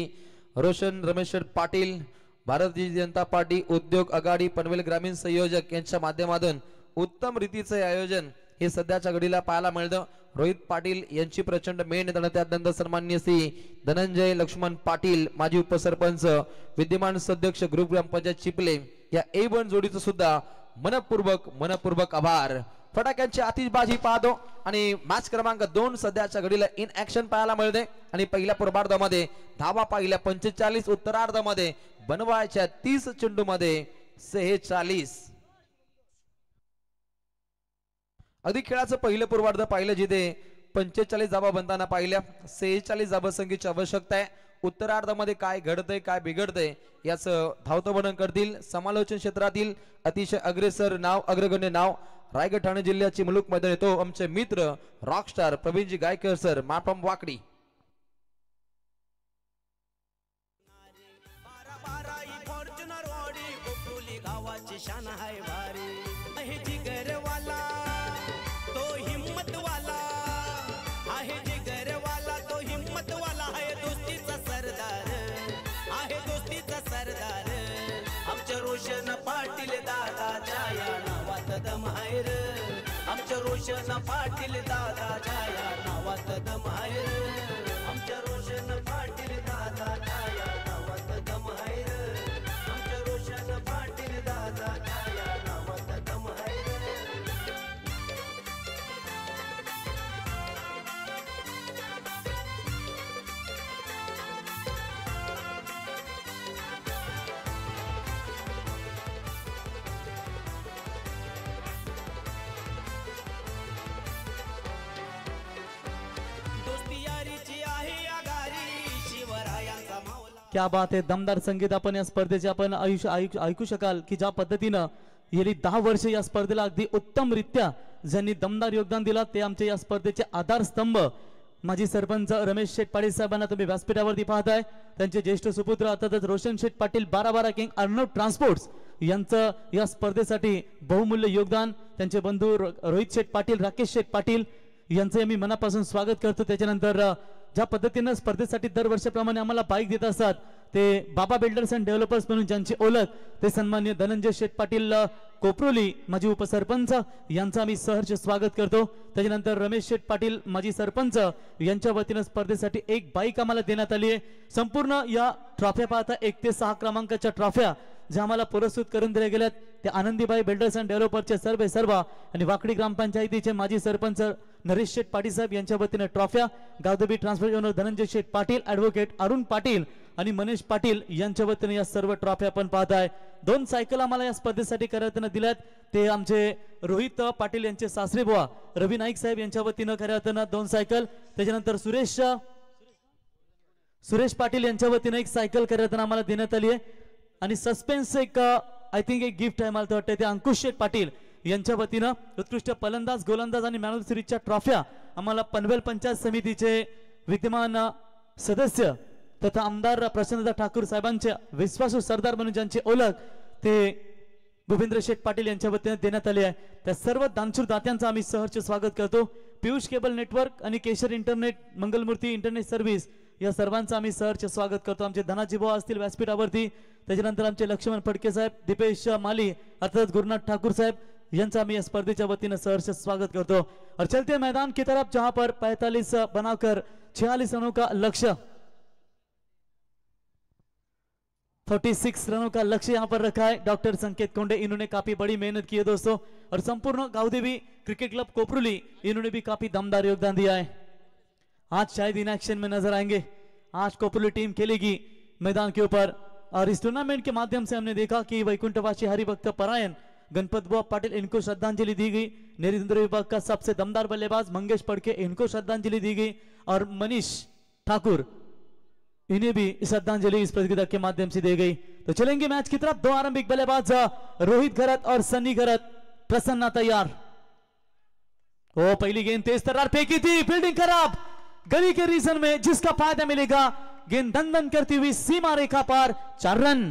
रोशन रमेश शेठ पाटील, भारतीय जनता पार्टी उद्योग आघाडी पनवेल ग्रामीण संयोजक यांच्या माध्यमातून उत्तम रीतीचे आयोजन हे सध्याच्या घडीला पाहायला मिळतं. रोहित पाटील यांची प्रचंड मेहनत आणि त्यानंतर सन्माननीय श्री धनंजय लक्ष्मण पाटील माजी उपसरपंच विद्यमान सदस्य ग्रुप ग्रामपंचायत चिपले या A1 जोडीचं सुद्धा मनपूर्वक आभार. फटाक्यांची आतिषबाजी पाहतो आणि मॅच क्रमांक 2 सध्याच्या घडीला इन ऍक्शन पाहायला मिळते आणि पहिल्या पूर्वार्धामध्ये धावा पाहिल्या 45, उत्तरार्धामध्ये बनवायच्या 30 चेंडूमध्ये 46. अगदी खेळाचं पहिलं पूर्वार्ध पाहिलं जिथे 45 धावा बनताना पाहिल्या 46 धावसंख्येची आवश्यकता आहे. उत्तरार्धामध्ये काय घडतंय काय बिघडतंय याचं धावतवर्णन करतील समालोचन क्षेत्रातील अतिशय अग्रेसर नाव, अग्रगण्य नाव, रायगड ठाणे जिल्ह्याची मुलुक मैदान येतो आमचे मित्र रॉकस्टार प्रवीणजी गायकर सर मापम वाकडी. रोशन पाटील दादाच्या या नावात दम आहे रे. आमच्या रोशन पाटील दादाच्या या नावात दम आहे रे. आमच्या रोशन पाटील दादाच्या या नावात दम आहे रे. आमच्या रोशन पाटील दादाच्या या नावात दम आहे रे. क्या बात आहे. दमदार संगीत आपण या स्पर्धेचे आपण ऐकू शकाल की ज्या पद्धतीनं गेली 10 वर्ष या स्पर्धेला अगदी उत्तमरित्या ज्यांनी दमदार योगदान दिला ते आमचे या स्पर्धेचे आधारस्तंभ माजी सरपंच रमेश शेठ पाटील साहेबांना तुम्ही व्यासपीठावरती पाहताय. त्यांचे ज्येष्ठ सुपुत्र अर्थातच रोशन शेठ पाटील 12 किंग अर्णव ट्रान्सपोर्ट्स यांचं या स्पर्धेसाठी बहुमूल्य योगदान. त्यांचे बंधू रोहित शेठ पाटील, राकेश शेठ पाटील यांचे मी मनापासून स्वागत करतो. त्याच्यानंतर ज्या पद्धतीनं स्पर्धेसाठी दरवर्षाप्रमाणे आम्हाला बाईक देत असतात ते बाबा बिल्डर्स अँड डेव्हलपर्स म्हणून ज्यांची ओळख ते सन्माननीय धनंजय शेठ पाटील कोपरोली माजी उपसरपंच यांचं आम्ही सहर्ष स्वागत करतो. त्याच्यानंतर रमेश शेठ पाटील माजी सरपंच यांच्या वतीनं स्पर्धेसाठी एक बाईक आम्हाला देण्यात आली आहे. संपूर्ण या ट्रॉफ्या पाहता 1 ते 6 क्रमांकाच्या ट्रॉफ्या ज्या आम्हाला पुरस्कृत करून दिल्या गेल्यात ते आनंदीबाई बिल्डर्स अँड डेव्हलपर्सचे सर्व आणि वाकडी ग्रामपंचायतीचे माजी सरपंच नरेश शेठ पाटील साहेब यांच्या वतीने ट्रॉफ्या, Gavdevi transfer owner Dhananjay Sheth Patil, advocate Arun Patil आणि मनीष पाटील यांच्या वतीने या सर्व ट्रॉफ्या आपण पाहताय. 2 सायकल आम्हाला या स्पर्धेसाठी करताना दिल्यात ते आमचे रोहित पाटील यांचे सासरे बुवा रवी नाईक साहेब यांच्या वतीनं करताना 2 सायकल. त्याच्यानंतर सुरेश पाटील यांच्या वतीने एक सायकल करताना आम्हाला देण्यात आली आहे आणि सस्पेन्स एक आय थिंक एक गिफ्ट आहे मला वाटतं ते अंकुश शेठ पाटील यांच्या वतीनं उत्कृष्ट फलंदाज, गोलंदाज आणि मॅन ऑफ द सिरीजच्या ट्रॉफ्या आम्हाला पनवेल पंचायत समितीचे विद्यमान सदस्य तथा आमदार प्रसन्नदा ठाकूर साहेबांचे विश्वासू सरदार म्हणून ज्यांची ओळख ते गोविंद्र शेठ पाटील यांच्या वतीने देण्यात आली आहे. त्या सर्व दानशूर दात्यांचं आम्ही सहर्ष स्वागत करतो. पियुष केबल नेटवर्क आणि केशर इंटरनेट मंगलमूर्ती इंटरनेट सर्व्हिस या सर्वांचं आम्ही सहर्ष स्वागत करतो. आमचे धनाजी भाऊ असतील व्यासपीठावरती, त्याच्यानंतर आमचे लक्ष्मण फडके साहेब, दीपेश माली अर्थात गुरुनाथ ठाकूर साहेब यांचं आम्ही या स्पर्धेच्या वतीनं सहर्ष स्वागत करतो. और चलते मैदान की तरफ जहां पर 45 बनाकर 46 रनों का लक्ष्य 46 रनों का लक्ष्य यहां पर रखा है. डॉक्टर संकेत कोंडे इन्होंने काफी बड़ी मेहनत की है दोस्तों, और संपूर्ण गावदेवी क्रिकेट क्लब कोपरुली इन्होंने भी काफी दमदार योगदान दिया है. आज शायद इन एक्शन में नजर आएंगे. आज कोपरुली टीम खेलेगी मैदान के ऊपर, और इस टूर्नामेंट के माध्यम से हमने देखा कि वैकुंठवासी हरिभक्त परायण गणपत बुआ पाटिल इनको श्रद्धांजलि दी गई. नेरिंद्र विभाग का सबसे दमदार बल्लेबाज मंगेश पड़के इनको श्रद्धांजलि दी गई, और मनीष ठाकुर इन्हें भी श्रद्धांजलि इस प्रतियोगिता के माध्यम से दी गई. तो चलेंगे मैच की तरफ. दो आरंभिक बल्लेबाज रोहित घरत और सन्नी घरत. प्रसन्ना तैयार. वो पहली गेंद तेज तर्रार फेंकी थी, फील्डिंग खराब गली के रीजन में, जिसका फायदा मिलेगा. गेंद दन करती हुई सीमा रेखा पार. 4 रन.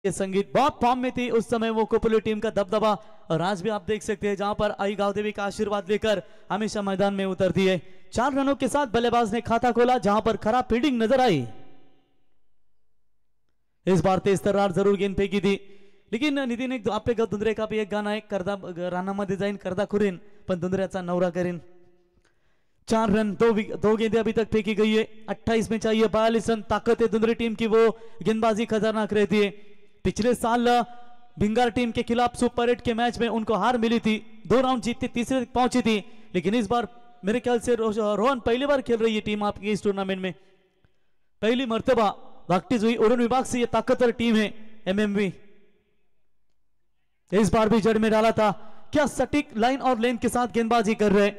संगीत बहुत फॉर्म में थी उस समय वो कोपरुली टीम का दबदबा, और आज भी आप देख सकते हैं जहां पर आई गावदेवी का आशीर्वाद लेकर हमेशा मैदान में उतरती है. 4 रनों के साथ बल्लेबाज ने खाता खोला, जहां पर खराब फील्डिंग नजर आई. इस बार तेज तर्रार जरूर गेंद फेंकी थी, लेकिन नितीन एक आपले धुंद्रे का भी एक गाणं आहे, करदा रानामध्ये जाईन करदा खुरीन पण धुंद्र्याचा नवरा करीन. 4 रन, दो गेंदें अभी तक फेंकी गई है. 28 में चाहिए 42 रन. ताकत है धुंद्री टीम की, वो गेंदबाजी खतरनाक रहती है. पिछले साल भिंगार टीम के खिलाफ सुपर 8 के मैच में उनको हार मिली थी. 2 राउंड जीतती तीसरे तक पहुंची थी, लेकिन इस बार मेरे ख्याल से रोहन पहली बार खेल रही है टीम आपकी इस टूर्नामेंट में. पहली मर्तबा प्रैक्टिस हुई. उड़न विभाग से ये ताकतवर टीम है एमएमवी. इस बार भी जड़ में डाला था. क्या सटीक लाइन और लेन के साथ गेंदबाजी कर रहे.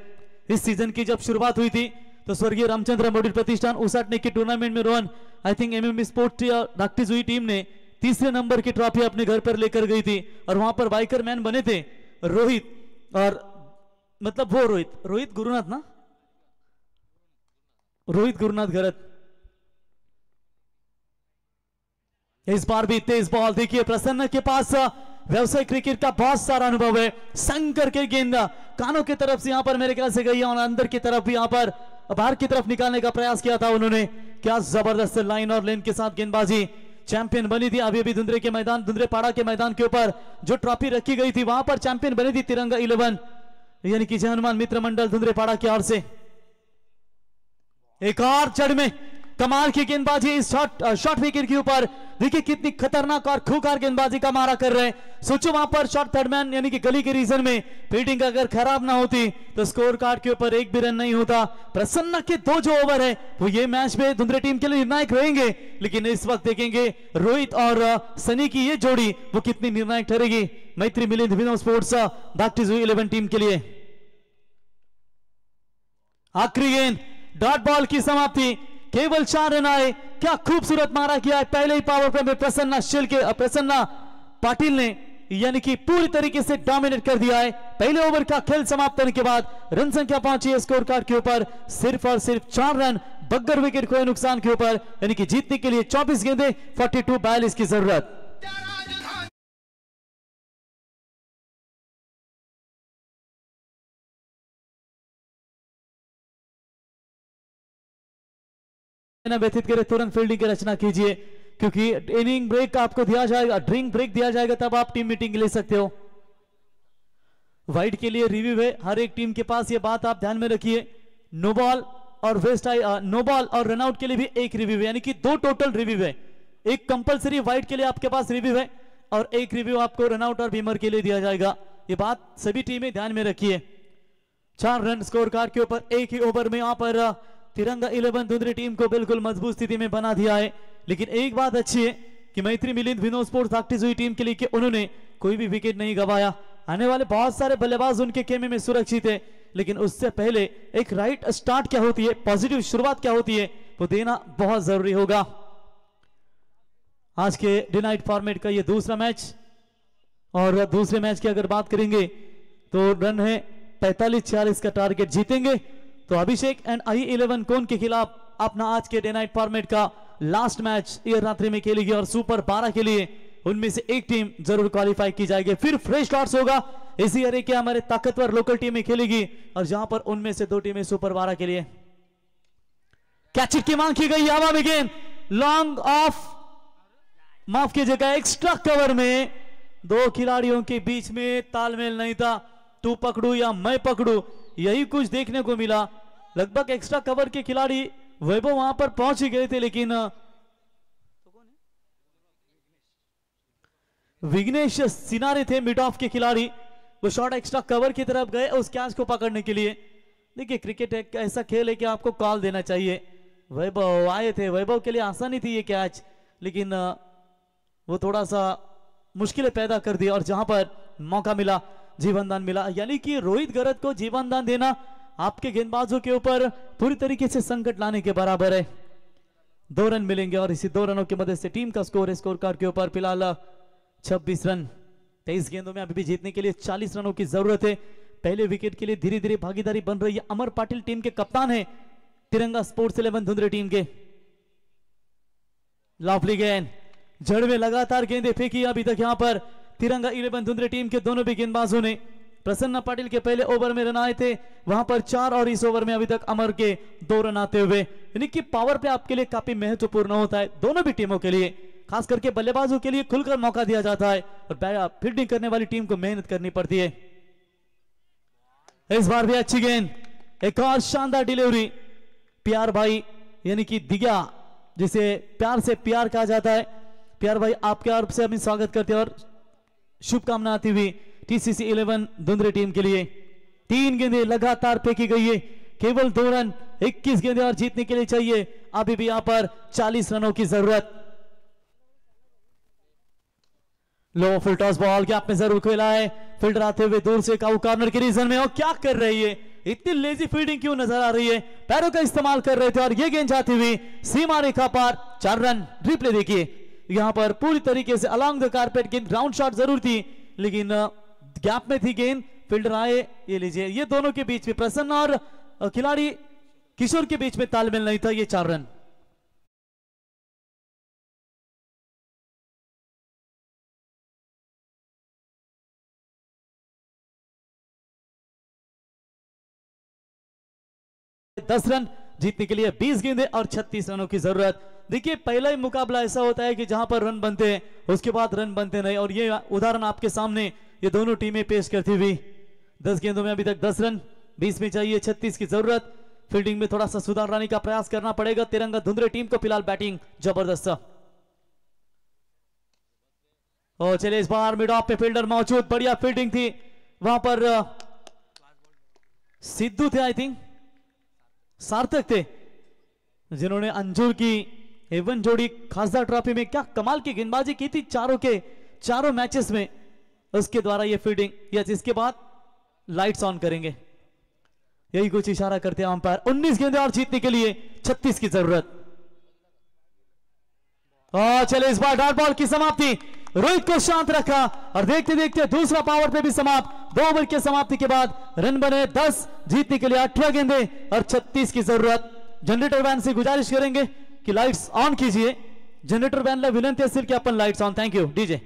इस सीजन की जब शुरुआत हुई थी तो स्वर्गीय रामचंद्र मोदी प्रतिष्ठान उसाटने की टूर्नामेंट में Rohan I think MMV sports practice हुई टीम ने तीसरे नंबर की ट्रॉफी अपने घर पर लेकर गई थी, और वहां पर बाइकर मैन बने थे रोहित, और मतलब वो रोहित गुरुनाथ ना, रोहित गुरुनाथ घरत. इस बार भी तेज बॉल देखिए, प्रसन्न के पास व्यवसाय क्रिकेट का बहुत सारा अनुभव है. शंकर के गेंद कानों की तरफ से यहां पर मेरे ख्याल से गई, और अंदर की तरफ भी यहां पर बाहर की तरफ निकालने का प्रयास किया था उन्होंने. क्या जबरदस्त लाइन और लेन के साथ गेंदबाजी. चैंपियन बनी थी अभी धुंद्रे के मैदान, धुंद्रे पाड़ा के मैदान के ऊपर जो ट्रॉफी रखी गई थी वहां पर चैंपियन बनी थी तिरंगा 11, यानी कि जय हनुमान मित्र मंडल धुंद्रे पाड़ा की ओर से. एक और चढ़ में कमाल की गेंदबाजी इस शॉर्ट विकेट के ऊपर. देखिए कितनी खतरनाक और खूंखार गेंदबाजी का मारा कर रहे हैं. सोचो वहां पर शॉर्ट थर्ड मैन यानी कि गली के रीजन में फील्डिंग अगर खराब ना होती तो स्कोर कार्ड के ऊपर एक भी रन नहीं होता. प्रसन्न के 2 जो ओवर है वो ये मैच में धुंद्रे टीम के लिए निर्णायक रहेंगे, लेकिन इस वक्त देखेंगे रोहित और सनी की ये जोड़ी वो कितनी निर्णायक ठहरेगी मैत्री मिलिंद विनो स्पोर्ट्स प्रैक्टिस हुई 11 टीम के लिए. आखिरी गेंद डॉट बॉल की समाप्ति. केवल 4 रन आए. क्या खूबसूरत मारा किया है पहले ही पावर प्ले में प्रसन्ना पाटिल ने, यानी कि पूरी तरीके से डोमिनेट कर दिया है. पहले ओवर का खेल समाप्त होने के बाद रन संख्या पहुंची है स्कोर कार्ड के ऊपर सिर्फ और सिर्फ 4 रन बगैर विकेट खोए नुकसान के ऊपर, यानी कि जीतने के लिए 24 गेंदें 42 की जरूरत. व्यतीत करे तुरंत फील्डिंग की रचना कीजिए, क्योंकि इनिंग ब्रेक आपको दिया जाएगा, ड्रिंक ब्रेक दिया जाएगा, तब आप टीम मीटिंग ले सकते हो. वाइड के लिए रिव्यू है हर एक टीम के पास, ये बात आप ध्यान में रखिए. नो बॉल और नो बॉल और रनआउट के लिए भी एक रिव्यू है, यानी कि 2 टोटल रिव्यू है. एक कंपलसरी वाइड के लिए आपके पास रिव्यू है, और एक रिव्यू आपको रनआउट और बीमर के लिए दिया जाएगा. ये बात सभी टीमें ध्यान में रखिए. 4 रन स्कोर कार्ड के ऊपर एक ही ओवर में यहां पर तिरंगा 11 धुंद्री टीम को बिल्कुल मजबूत स्थिति में बना दिया है. लेकिन एक बात अच्छी है कि मैत्री मिलिंद विनो स्पोर्ट्स प्रैक्टिस हुई टीम के लिए कि उन्होंने कोई भी विकेट नहीं गवाया. आने वाले बहुत सारे बल्लेबाज उनके खेमे में सुरक्षित है, लेकिन उससे पहले एक राइट स्टार्ट क्या होती है, पॉजिटिव शुरुआत क्या होती है, वो देना बहुत जरूरी होगा. आज के डे नाइट फॉर्मेट का ये दूसरा मैच, और दूसरे मैच की अगर बात करेंगे तो रन है 45-40 का टारगेट जीतेंगे तो अभिषेक एंड I11 कौन के खिलाफ अपना आज के डे नाइट फॉर्मेट का लास्ट मैच ये रात्रि में खेलेगी और सुपर 12 के लिए उनमें से एक टीम जरूर क्वालिफाई की जाएगी। फिर फ्रेश लॉट्स होगा इसी एरे के हमारे ताकतवर लोकल टीमें खेलेगी और जहां पर उनमें से 2 टीमें सुपर 12 के लिए। कैच इट की मांग की गई हवा में गेंद लॉन्ग ऑफ, माफ कीजिएगा एक्स्ट्रा कवर में 2 खिलाड़ियों के बीच में तालमेल नहीं था। तू पकड़ू या मैं पकड़ू यही कुछ देखने को मिला। लगभग एक्स्ट्रा कवर के खिलाड़ी वैभव वहां पर पहुंच ही गए थे लेकिन विघ्नेश सिनारे थे मिड ऑफ के खिलाड़ी, वो शॉट एक्स्ट्रा कवर की तरफ गए उस कैच को पकड़ने के लिए। देखिए क्रिकेट एक ऐसा खेल है कि आपको कॉल देना चाहिए। वैभव आए थे, वैभव के लिए आसानी थी ये कैच लेकिन वो थोड़ा सा मुश्किलें पैदा कर दी और जहां पर मौका मिला जीवनदान मिला। यानी कि रोहित गरत को जीवनदान देना आपके गेंदबाजों के ऊपर पूरी तरीके से संकट लाने के बराबर है। 2 रन मिलेंगे और इसी 2 रनों की मदद से टीम का स्कोर है स्कोर कार्ड के ऊपर फिलहाल 26 रन। 23 गेंदों में अभी भी जीतने के लिए 40 रनों की जरूरत है। पहले विकेट के लिए धीरे धीरे भागीदारी बन रही है। अमर पाटिल टीम के कप्तान है तिरंगा स्पोर्ट्स 11 धुंधरे टीम के। लवली गेंद जड़ में लगातार गेंदें फेंकी अभी तक यहां पर तिरंगा 11 धुंधरे टीम के दोनों भी गेंदबाजों ने। प्रसन्न पाटिल के पहले ओवर में रन आए थे वहां पर 4 और इस ओवर में अभी तक अमर के 2 रन आते हुए, यानी कि पावर प्ले आपके लिए काफी महत्वपूर्ण होता है दोनों भी टीमों के लिए। खास करके बल्लेबाजों के लिए खुलकर मौका दिया जाता है और फील्डिंग करने वाली टीम को मेहनत करनी पड़ती है। इस बार भी अच्छी गेंद, एक और शानदार डिलीवरी। प्यार भाई यानी कि दिग्या जिसे प्यार से प्यार कहा जाता है, प्यार भाई आपके ओर से हम स्वागत करते हैं और शुभकामना आती हुई TCC 11 धुंधरे टीम के लिए। 3 गेंदें लगातार फेंकी गई है, केवल 2 रन, 21 गेंदें और जीतने के लिए चाहिए अभी भी यहां पर 40 रनों की जरूरत। लो फुल टॉस बॉल गैप में जरूर खेला है, फील्डर आते हुए दूर से काऊ कॉर्नर के रीजन में और क्या कर रही है, इतनी लेजी फील्डिंग क्यों नजर आ रही है, पैरों का इस्तेमाल कर रहे थे और ये गेंद जाती हुई सीमा रेखा पार। 4 रन। रिप्ले देखिए यहां पर पूरी तरीके से अलोंग द कारपेट गेंद, ग्राउंड शॉट जरूर थी लेकिन गैप में थी गेंद, फील्डर आए। ये लीजिए ये दोनों के बीच में प्रसन्न और खिलाड़ी किशोर के बीच में तालमेल नहीं था। ये 4 रन। दस रन जीतने के लिए 20 गेंदें और 36 रनों की जरूरत। देखिए पहला ही मुकाबला ऐसा होता है कि जहां पर रन बनते हैं उसके बाद रन बनते नहीं और ये उदाहरण आपके सामने ये दोनों टीमें पेश करती हुई। 10 गेंदों में अभी तक 10 रन, 20 में चाहिए 36 की जरूरत। फील्डिंग में थोड़ा सा सुधार लाने का प्रयास करना पड़ेगा तिरंगा धुंधरे टीम को। फिलहाल बैटिंग जबरदस्त। और चलिए इस बार मिड ऑफ पे फील्डर मौजूद, बढ़िया फील्डिंग थी वहां पर। सिद्धू थे आई थिंक, सार्थक थे जिन्होंने अंजुर की एवन जोड़ी खासदार ट्रॉफी में क्या कमाल की गेंदबाजी की थी चारों के चारों मैचेस में, उसके द्वारा ये फील्डिंग। यस इसके बाद लाइट्स ऑन करेंगे, यही कुछ इशारा करते हैं अंपायर। 19 गेंदें और जीतने के लिए 36 की जरूरत। और चले इस बार डॉट बॉल की समाप्ति, रोहित को शांत रखा और देखते देखते दूसरा पावर प्ले भी समाप्त। 2 ओवर की समाप्ति के बाद रन बने 10, जीतने के लिए 18 गेंदें और 36 की जरूरत। जनरेटर वैन से गुजारिश करेंगे कि लाइट्स ऑन कीजिए। जनरेटर वैन ला विनंती असेल की आपण lights on. Thank you DJ.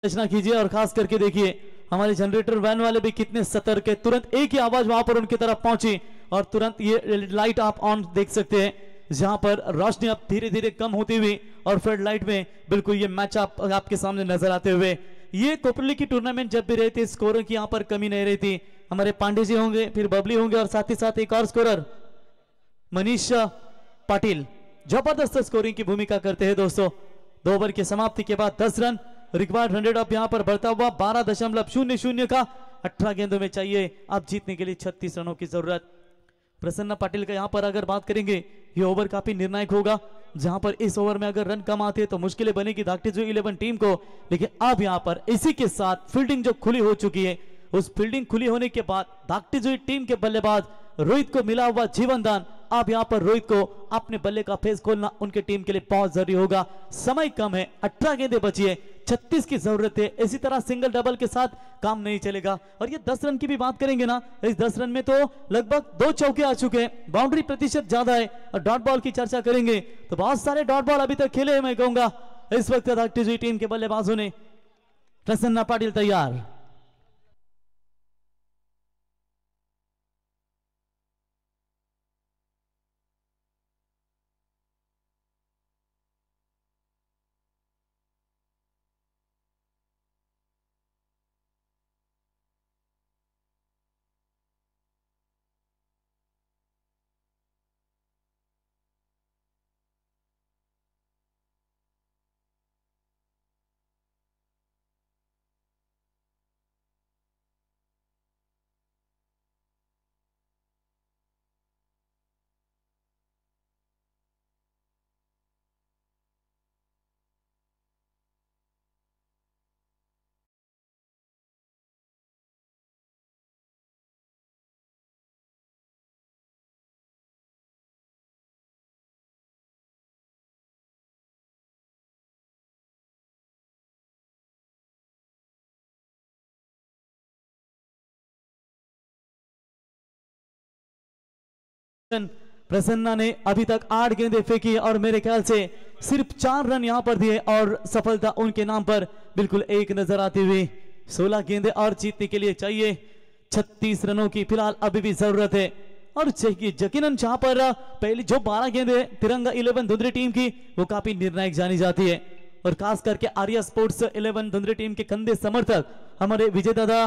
रचना कीजिए और खास करके देखिए हमारे जनरेटर वैन वाले भी कितने सतर्क है। तुरंत एक ही आवाज वहां पर उनकी तरफ पहुंची और तुरंत ये लाइट आप ऑन देख सकते हैं जहां पर रोशनी अब धीरे धीरे कम होती हुई और फ्लड लाइट में बिल्कुल ये मैच आपके सामने नजर आते हुए। ये कोपरली की टूर्नामेंट जब भी रहती है स्कोरों की यहाँ पर कमी नहीं रहती। हमारे पांडे जी होंगे, फिर बबली होंगे और साथ ही साथ एक और स्कोरर मनीष पाटिल जबरदस्त स्कोरिंग की भूमिका करते हैं दोस्तों। 2 ओवर की समाप्ति के बाद 10 रन रिक्वायर्ड 100 अप यहां पर बढ़ता हुआ 12.00 का 18 गेंदों में चाहिए अब जीतने के लिए 36 रनों की जरूरत। प्रसन्ना पाटिल का यहाँ पर अगर बात करेंगे, ये ओवर काफी निर्णायक होगा, जहां पर इस ओवर में अगर रन कम आते हैं तो मुश्किलें बनेगी धाकटी जो 11 टीम को। लेकिन अब यहाँ पर इसी के साथ फील्डिंग जो खुली हो चुकी है, उस फील्डिंग खुली होने के बाद धाकटी जो टीम के बल्लेबाज रोहित को मिला हुआ जीवन दान, अब यहाँ पर रोहित को अपने बल्ले का फेस खोलना उनके टीम के लिए बहुत जरूरी होगा। समय कम है, 18 गेंदें बची है, 36 की जरूरत है। इसी तरह सिंगल डबल के साथ काम नहीं चलेगा। और ये 10 रन की भी बात करेंगे ना, इस 10 रन में तो लगभग 2 चौके आ चुके हैं, बाउंड्री प्रतिशत ज्यादा है। और डॉट बॉल की चर्चा करेंगे तो बहुत सारे डॉट बॉल अभी तक खेले, मैं कहूंगा इस वक्त धाकटी टीम के बल्लेबाजों ने। प्रसन्ना पाटिल तैयार, प्रसन्ना ने अभी तक 8 गेंदें फेंकी और मेरे ख्याल से सिर्फ 4 रन यहां पर दिए और सफलता उनके नाम पर बिल्कुल एक नजर आती हुई। 16 गेंदें और जीतने के लिए चाहिए 36 रनों की फिलहाल अभी भी जरूरत है। और यकीनन जहां पर पहली जो 12 गेंदें तिरंगा 11 धुंधरी टीम की, वो काफी निर्णायक जानी जाती है। और खास करके आर्या स्पोर्ट्स 11 धुंधरी टीम के कंधे समर्थक हमारे विजय दादा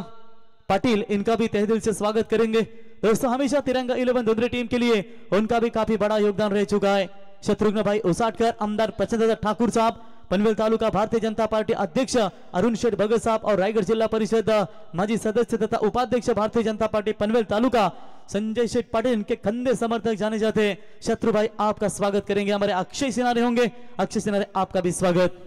पाटिल, इनका भी तहे दिल से स्वागत करेंगे। दोस्तों हमेशा तिरंगा 11 धुंधरी टीम के लिए उनका भी काफी बड़ा योगदान रह चुका है। शत्रुघ्न भाई उसाटकर, आमदार प्रचंड ठाकुर साहब, पनवेल तालुका भारतीय जनता पार्टी अध्यक्ष अरुण शेठ भगत साहब और रायगढ़ जिला परिषद माजी सदस्य तथा उपाध्यक्ष भारतीय जनता पार्टी पनवेल तालुका संजय शेठ पाटिल, इनके कंधे समर्थक जाने जाते हैं। शत्रु भाई आपका स्वागत करेंगे। हमारे अक्षय सिनारे होंगे, अक्षय सिनारे आपका भी स्वागत।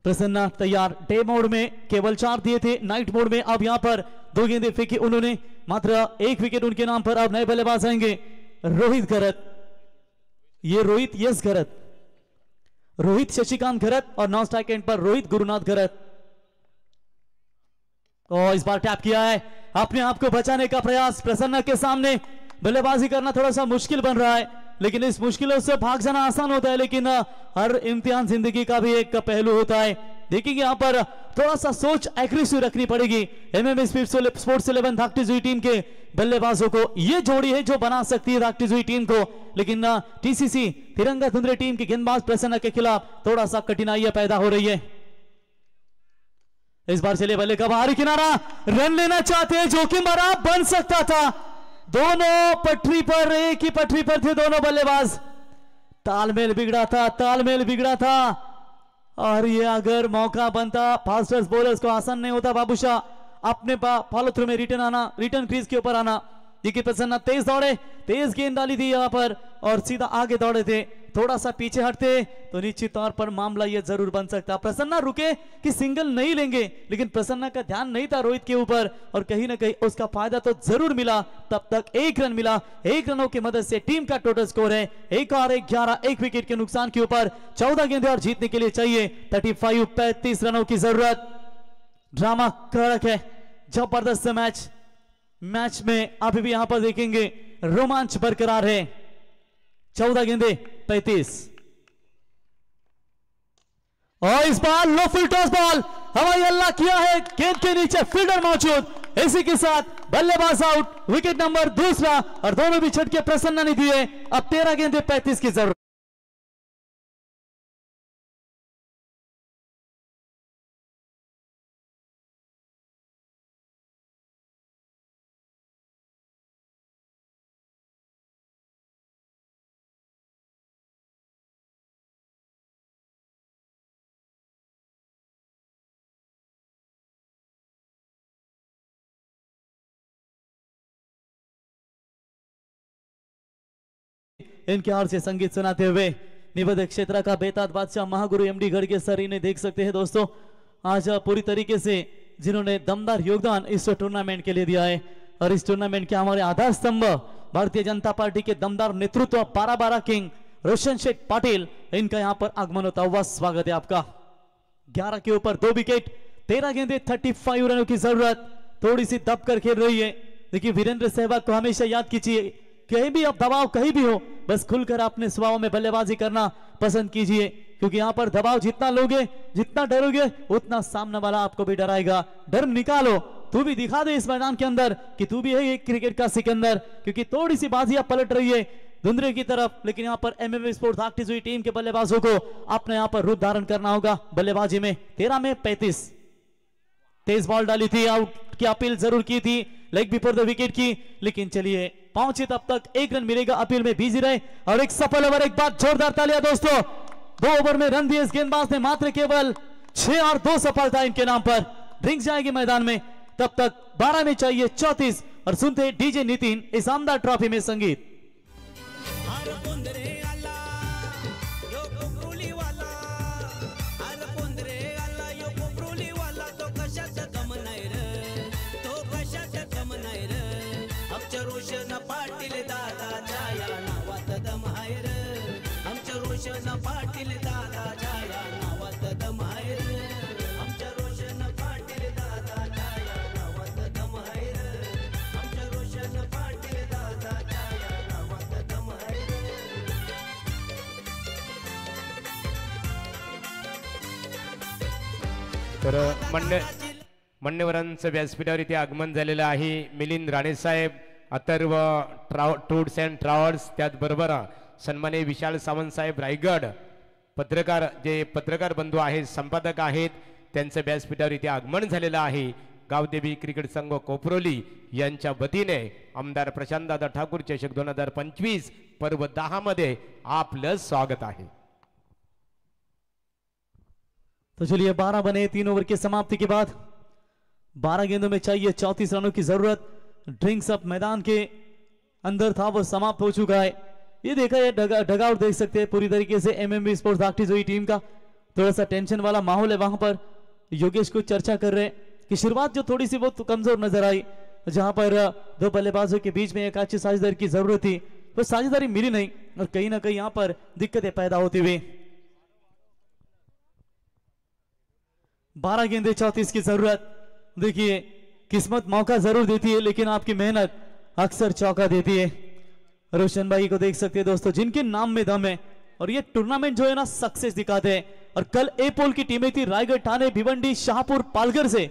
प्रसन्ना तैयार, डे मोड में केवल 4 दिए थे, नाइट मोड में अब यहां पर 2 गेंदें फेंकी उन्होंने, मात्र 1 विकेट उनके नाम पर। अब नए बल्लेबाज आएंगे रोहित घरत, ये रोहित यस घरत, रोहित शशिकांत घरत और नॉन स्ट्राइक एंड पर रोहित गुरुनाथ घरत। और इस बार टैप किया है, अपने आप को बचाने का प्रयास। प्रसन्ना के सामने बल्लेबाजी करना थोड़ा सा मुश्किल बन रहा है, लेकिन इस मुश्किलों से भाग जाना आसान होता है, लेकिन हर इम्तिहान जिंदगी का भी एक पहलू होता है। देखिए यहाँ पर थोड़ा सा सोच एक्यूरेसी रखनी पड़ेगी। एमएम स्पोर्ट्स 11 धाकटी टीम के बल्लेबाजों को, ये जोड़ी है जो बना सकती है धाकटी टीम को। लेकिन टीसीसी तिरंगा धुंधरी टीम की गेंदबाज प्रसन्ना के खिलाफ थोड़ा सा कठिनाइयां पैदा हो रही है। इस बार चले बल्ले का बाहरी किनारा, रन लेना चाहते हैं, जोखिम भरा बन सकता था। दोनों पटरी पर, एक ही पटरी पर थे दोनों बल्लेबाज, तालमेल बिगड़ा था, तालमेल बिगड़ा था। और ये अगर मौका बनता फास्टर्स बॉलर्स को, आसान नहीं होता बाबूशाह अपने फॉलो थ्रू में रिटर्न आना, रिटर्न क्रीज के ऊपर आना। देखिए प्रसन्ना तेज दौड़े, तेज गेंद डाली थी यहां पर और सीधा आगे दौड़े थे। थोड़ा सा पीछे हटते तो निश्चित तौर पर मामला यह जरूर बन सकता। प्रसन्ना रुके कि सिंगल नहीं लेंगे, लेकिन प्रसन्ना का ध्यान नहीं था रोहित के ऊपर और कहीं ना कहीं उसका फायदा तो जरूर मिला। तब तक 1 रन मिला, 1 रनों की मदद से टीम का टोटल स्कोर है 1 और 1 11, 1 विकेट के नुकसान के ऊपर 14 गेंदें और जीतने के लिए चाहिए 35 रनों की जरूरत। ड्रामा कड़क है, जबरदस्त मैच, मैच में अभी भी यहां पर देखेंगे रोमांच बरकरार है। 14 गेंदे 35 और इस बार लो फुल टॉस बॉल हवाई अल्लाह किया है, गेंद के नीचे फील्डर मौजूद। इसी के साथ बल्लेबाज आउट, विकेट नंबर 2 और दोनों भी झटके प्रसन्ना ने दिए। अब 13 गेंदे 35 की जरूरत। इनके हार से संगीत सुनाते हुए निबंध क्षेत्र का बेताज बादशाह महागुरु एमडी गढ़ के सर इन्हें देख सकते हैं दोस्तों। आज पूरी तरीके से जिन्होंने दमदार योगदान इस टूर्नामेंट के लिए दिया है और इस टूर्नामेंट के हमारे आधार स्तंभ भारतीय जनता पार्टी के दमदार नेतृत्व 12-12 किंग रोशन शेठ पाटिल, इनका यहाँ पर आगमन होता हुआ स्वागत है आपका। 11 के ऊपर 2 विकेट, 13 गेंदे, 35 रनों की जरूरत, थोड़ी सी दब कर खेल रही है। देखिए वीरेंद्र सहवाग को हमेशा याद कीजिए, कहीं भी अब दबाव कहीं भी हो, बस खुलकर अपने स्वभाव में बल्लेबाजी करना पसंद कीजिए, क्योंकि यहाँ पर दबाव जितना लोगे, जितना डरोगे, उतना सामने वाला आपको भी डराएगा। डर निकालो, तू भी दिखा दे इस मैदान के अंदर कि तू भी है एक क्रिकेट का सिकंदर, क्योंकि थोड़ी सी बाजियां पलट रही है धुंधरे की तरफ, लेकिन यहाँ पर एमएमवी स्पोर्ट्स आखती हुई टीम के बल्लेबाजों को अपने यहाँ पर रूप धारण करना होगा बल्लेबाजी में। 13 में 35, तेज बॉल डाली थी, आउट की अपील जरूर की थी लेग बिफोर द विकेट की, लेकिन चलिए पहुंचे तब तक 1 रन मिलेगा, अपील में बिजी रहे और एक सफल ओवर। एक बार जोरदार तालियां दोस्तों। 2 ओवर में रन दिए इस गेंदबाज ने, मात्र केवल 6 और 2 सफलता इनके नाम पर। ड्रिंक्स जाएगी मैदान में, तब तक 12 में चाहिए 34 और सुनते डीजे नितिन इस आमदार ट्रॉफी में संगीत। पाटील दादाच्या या नावात दम आहे रे, आमच्या रोशन पाटील दादाच्या या नावात दम आहे रे, आमच्या रोशन पाटील दादाच्या या नावात दम आहे रे, आमच्या रोशन पाटील दादाच्या या नावात दम आहे रे। तर मान्यवरांचं व्यासपीठावर इथे आगमन झालेलं आहे। मिलिंद राणेसाहेब, अथर्व टूर्स अँड ट्रॅव्हल्स, त्याचबरोबर सन्माननीय विशाल सावंत साहेब रायगड, पत्रकार बंधू आहेत, संपादक आहेत, त्यांचं व्यासपीठावर इथे आगमन झालेलं आहे। गावदेवी क्रिकेट संघ कोपरोली यांच्या वतीने आमदार प्रशांतदादा ठाकूर चषक 2025 पर्व 10 मध्ये आपलं स्वागत आहे। तो चलिए 12 बने 3 ओवर की समाप्ति के बाद 12 गेंदों में चाहिए 34 रनों की जरूरत। ड्रिंक्स अप मैदान के अंदर था, वो समाप्त हो चुका है। ये देखा है डगआउट देख सकते हैं पूरी तरीके से एमएमवी स्पोर्ट्स आखती हुई टीम का थोड़ा सा टेंशन वाला माहौल है। वहां पर योगेश को चर्चा कर रहे हैं कि शुरुआत जो थोड़ी सी वो तो कमजोर नजर आई, जहां पर 2 बल्लेबाजों के बीच में एक अच्छी साझेदारी की जरूरत थी, वो साझेदारी मिली नहीं और कहीं ना कहीं यहां पर दिक्कतें पैदा होती हुई। 12 गेंदे 34 की जरूरत। देखिए किस्मत मौका जरूर देती है, लेकिन आपकी मेहनत अक्सर चौका देती है। रोशन भाई को देख सकते हैं दोस्तों, जिनके नाम में दम है और ये टूर्नामेंट जो है ना सक्सेस दिखाते हैं। और कल ए पोल की टीमें थी, रायगढ़, ठाणे, भिवंडी, शाहपुर, पालघर से,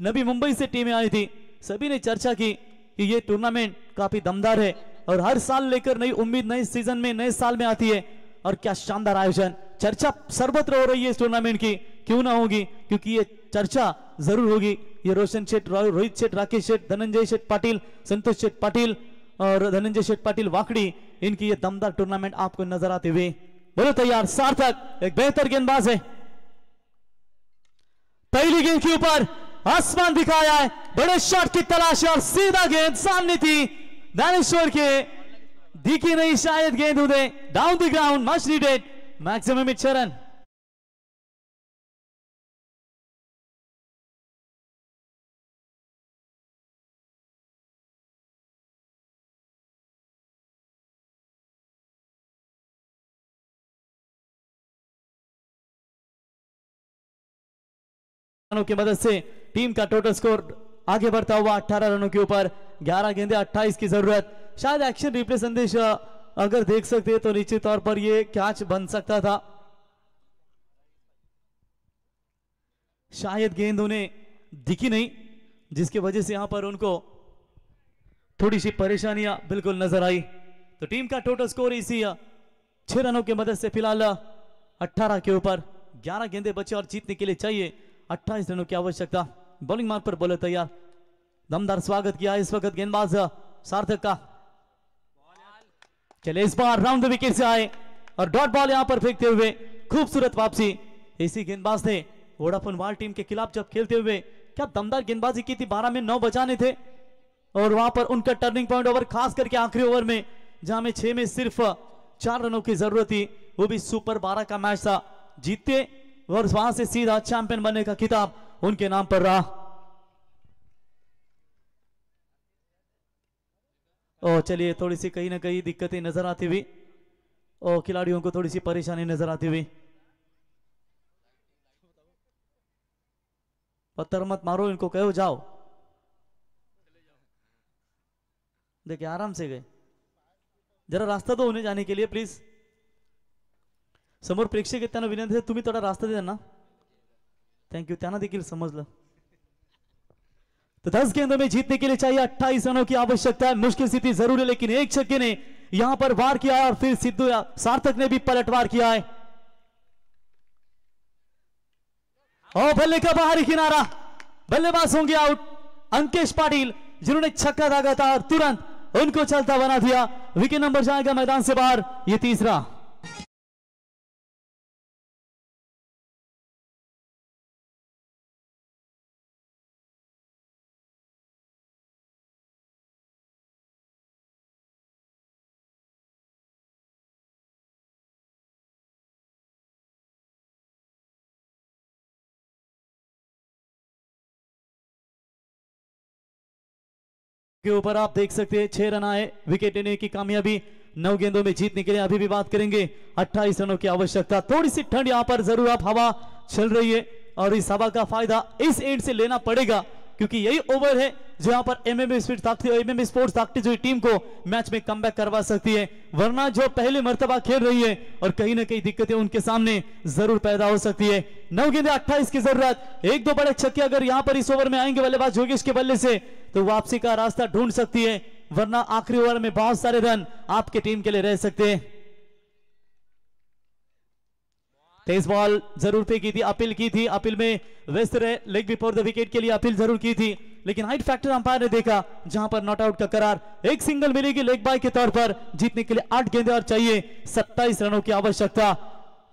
नवी मुंबई से टीमें आई थी। सभी ने चर्चा की कि ये टूर्नामेंट काफी दमदार है और हर साल लेकर नई उम्मीद नए सीजन में, नए साल में आती है। और क्या शानदार आयोजन, चर्चा सर्वत्र हो रही है इस टूर्नामेंट की, क्यों ना होगी, क्योंकि ये चर्चा जरूर होगी। ये रोशन शेठ, रोहित शेठ, राकेश शेठ, धनंजय शेठ पाटिल, संतोष शेठ पाटिल और धनंजय शेठ पाटिल वाकड़ी, इनकी ये दमदार टूर्नामेंट आपको नजर आते हुए। बोलो तैयार, सार्थक एक बेहतर गेंदबाज है। पहली गेंद के ऊपर आसमान दिखाया है, बड़े शॉट की तलाश और सीधा गेंद सामने थी दानेश्वर के, दिखी नहीं शायद गेंद उदय, down the ground, much needed, maximum 6 run. रनों की मदद से टीम का टोटल स्कोर आगे बढ़ता हुआ 18 रनों के ऊपर। 11 गेंदे 28 की जरूरत। शायद एक्शन रिप्ले संदेश अगर देख सकते हैं तो निश्चित तौर पर यह कैच बन सकता था, शायद गेंद उन्हें दिखी नहीं, जिसकी वजह से यहां पर उनको थोड़ी सी परेशानियां बिल्कुल नजर आई। तो टीम का टोटल स्कोर इसी 6 रनों की मदद से फिलहाल 18 के ऊपर। 11 गेंदे बचे और जीतने के लिए चाहिए 28 रनों की आवश्यकता। बॉलिंग मार्क पर बॉलर तैयार, दमदार स्वागत किया इस वक्त गेंदबाज सार्थक का। चले इस बार राउंड द विकेट से आए और डॉट बॉल यहां पर फेंकते हुए खूबसूरत वापसी। इसी गेंदबाज ने वोडाफोन वाल टीम के खिलाफ जब खेलते हुए क्या दमदार गेंदबाजी की थी, 12 में 9 बचाने थे और वहां पर उनका टर्निंग पॉइंट ओवर, खास करके आखिरी ओवर में जहां में 6 में सिर्फ 4 रनों की जरूरत थी, वो भी सुपर 12 का मैच था, जीते और वहां से सीधा चैंपियन बनने का खिताब उनके नाम पर रहा। ओ चलिए, थोड़ी सी कहीं ना कहीं दिक्कतें नजर आती हुई और खिलाड़ियों को थोड़ी सी परेशानी नजर आती हुई। पत्थर मत मारो, इनको कहो जाओ। देखिए आराम से गए, जरा रास्ता दो उन्हें जाने के लिए प्लीज। समोर प्रेक्षक आहेत त्यांना विनंती आहे, तुम्ही थोडा रास्ता द्या ना, थँक्यू, त्यांना देखील समजलं। तो 10 गेंदों में जीतने के लिए चाहिए 28 रनों की आवश्यकता है। मुश्किल स्थिति जरूर है, लेकिन एक छक्के ने यहां पर वार किया और फिर सिद्धू सार्थक ने भी पलटवार किया है। और बल्ले का बाहरी किनारा, बल्लेबाज होंगे आउट। अंकेश पाटिल जिन्होंने छक्का दागा था और तुरंत उनको चलता बना दिया, विकेट नंबर जाएगा मैदान से बाहर, ये तीसरा। के ऊपर आप देख सकते हैं 6 रन आए, विकेट लेने की कामयाबी। 9 गेंदों में जीतने के लिए अभी भी बात करेंगे, 28 रनों की आवश्यकता। थोड़ी सी ठंड यहां पर जरूर, आप हवा चल रही है और इस हवा का फायदा इस एंड से लेना पड़ेगा, क्योंकि यही ओवर है जो यहां पर एमएमए स्पोर्ट्स ताकती हुई टीम को मैच में कमबैक करवा सकती है, वरना जो पहली मर्तबा खेल रही है और कहीं ना कहीं दिक्कतें उनके सामने जरूर पैदा हो सकती है। 9 गेंदे 28 की जरूरत, 1-2 बड़े छक्के अगर यहां पर इस ओवर में आएंगे बल्लेबाज योगेश के बल्ले से तो वापसी का रास्ता ढूंढ सकती है, वरना आखिरी ओवर में बहुत सारे रन आपकी टीम के लिए रह सकते हैं। तेज बॉल जरूर फेंकी थी, अपील की थी, अपील में व्यस्त रहे, लेग बिफोर द विकेट के लिए अपील जरूर की थी, लेकिन हाइट फैक्टर अंपायर ने देखा, जहां पर नॉट आउट का करार। एक सिंगल मिलेगी लेग बाय के तौर पर, जीतने के लिए 8 गेंदें और चाहिए 27 रनों की आवश्यकता।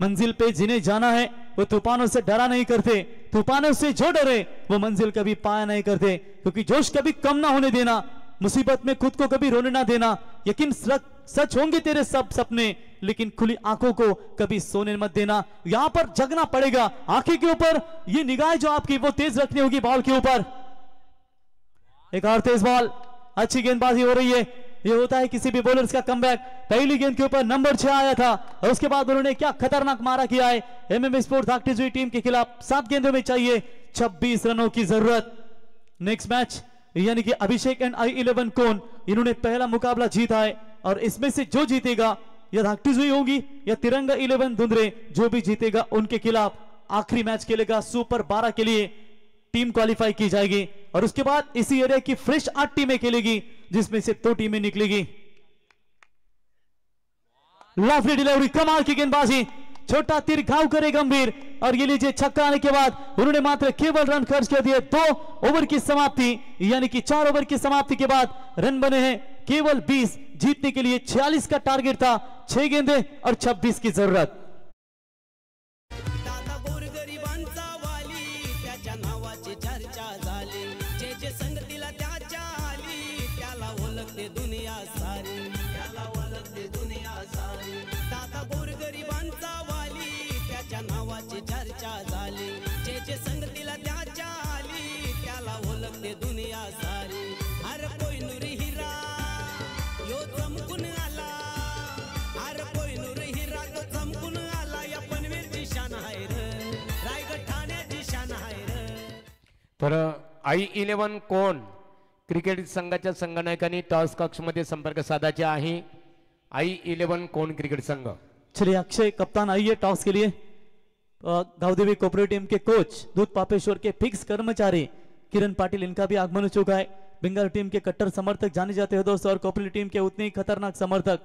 मंजिल पे जिन्हें जाना है वो तूफानों से डरा नहीं करते, तूफानों से जो डरे वो मंजिल कभी पाया नहीं करते, क्योंकि जोश कभी कम ना होने देना, मुसीबत में खुद को कभी रोने ना देना। यकीन सच होंगे तेरे सब सपने, लेकिन खुली आंखों को कभी सोने मत देना। यहां पर जगना पड़ेगा, आंखें के ऊपर ये निगाह जो आपकी वो तेज रखनी होगी बॉल के ऊपर। एक और तेज बॉल, अच्छी गेंदबाजी हो रही है, ये होता है किसी भी बॉलर्स का कमबैक। पहली गेंद के ऊपर नंबर 6 आया था और उसके बाद उन्होंने क्या खतरनाक मारा किया है एमएमए स्पोर्ट्स ताकती हुई टीम के खिलाफ। 7 गेंदों में चाहिए 26 रनों की जरूरत। नेक्स्ट मैच यानी कि अभिषेक एंड I11 कौन, इन्होंने पहला मुकाबला जीता है और इसमें से जो जीतेगा या धाकटी हुई होगी या तिरंगा 11 धुंधरे, जो भी जीतेगा उनके खिलाफ आखिरी मैच खेलेगा। सुपर 12 के लिए टीम क्वालिफाई की जाएगी और उसके बाद इसी एरिया की फ्रेश 8 टीमें खेलेगी, जिसमें से 2 टीमें निकलेगी। लवली डिलीवरी, कमाल की गेंदबाजी, छोटा तीर घाव करे गंभीर और ये लीजिए छक्का आने के बाद उन्होंने मात्र केवल रन खर्च कर दिए। 2 ओवर की समाप्ति यानी कि 4 ओवर की समाप्ति के बाद रन बने हैं केवल 20, जीतने के लिए 46 का टारगेट था। 6 गेंदे और 26 की जरूरत। दादा गोरगरिबांचा वाली, त्याच्या नावाची चर्चा झाली, जे जे संगतीला त्याच्या आली, त्याला ओळखते दुनिया सारी, त्याला ओळखते दुनिया सारी। दादा गोरगरिबांचा वाली, त्याच्या नावाची चर्चा झाली, जे जे संगतीला त्याच्या आली, त्याला ओळखते दुनिया सारी। अरे कोहिनूर हिरा यो चमकून आला, अरे कोहिनूर हिरा तो चमकून आला, या पनवेलची शान आहे रे, रायगड ठाण्याची शान आहे रे। तर I11 कोण क्रिकेट संघाच्या संघनायकांनी टॉस कक्षमध्ये संपर्क साधायचे आहे। I11 कोण क्रिकेट संघ। चलिए अक्षय कप्तान आइए टॉस के लिए। गावदेवी कोऑपरेटिव टीम के कोच दूध पापेश्वर के फिक्स कर्मचारी किरण पाटिल, इनका भी आगमन हो चुका है। बंगाल टीम के कट्टर समर्थक जाने जाते हैं दोस्तों और कोऑपरेटिव टीम के उतने ही खतरनाक समर्थक।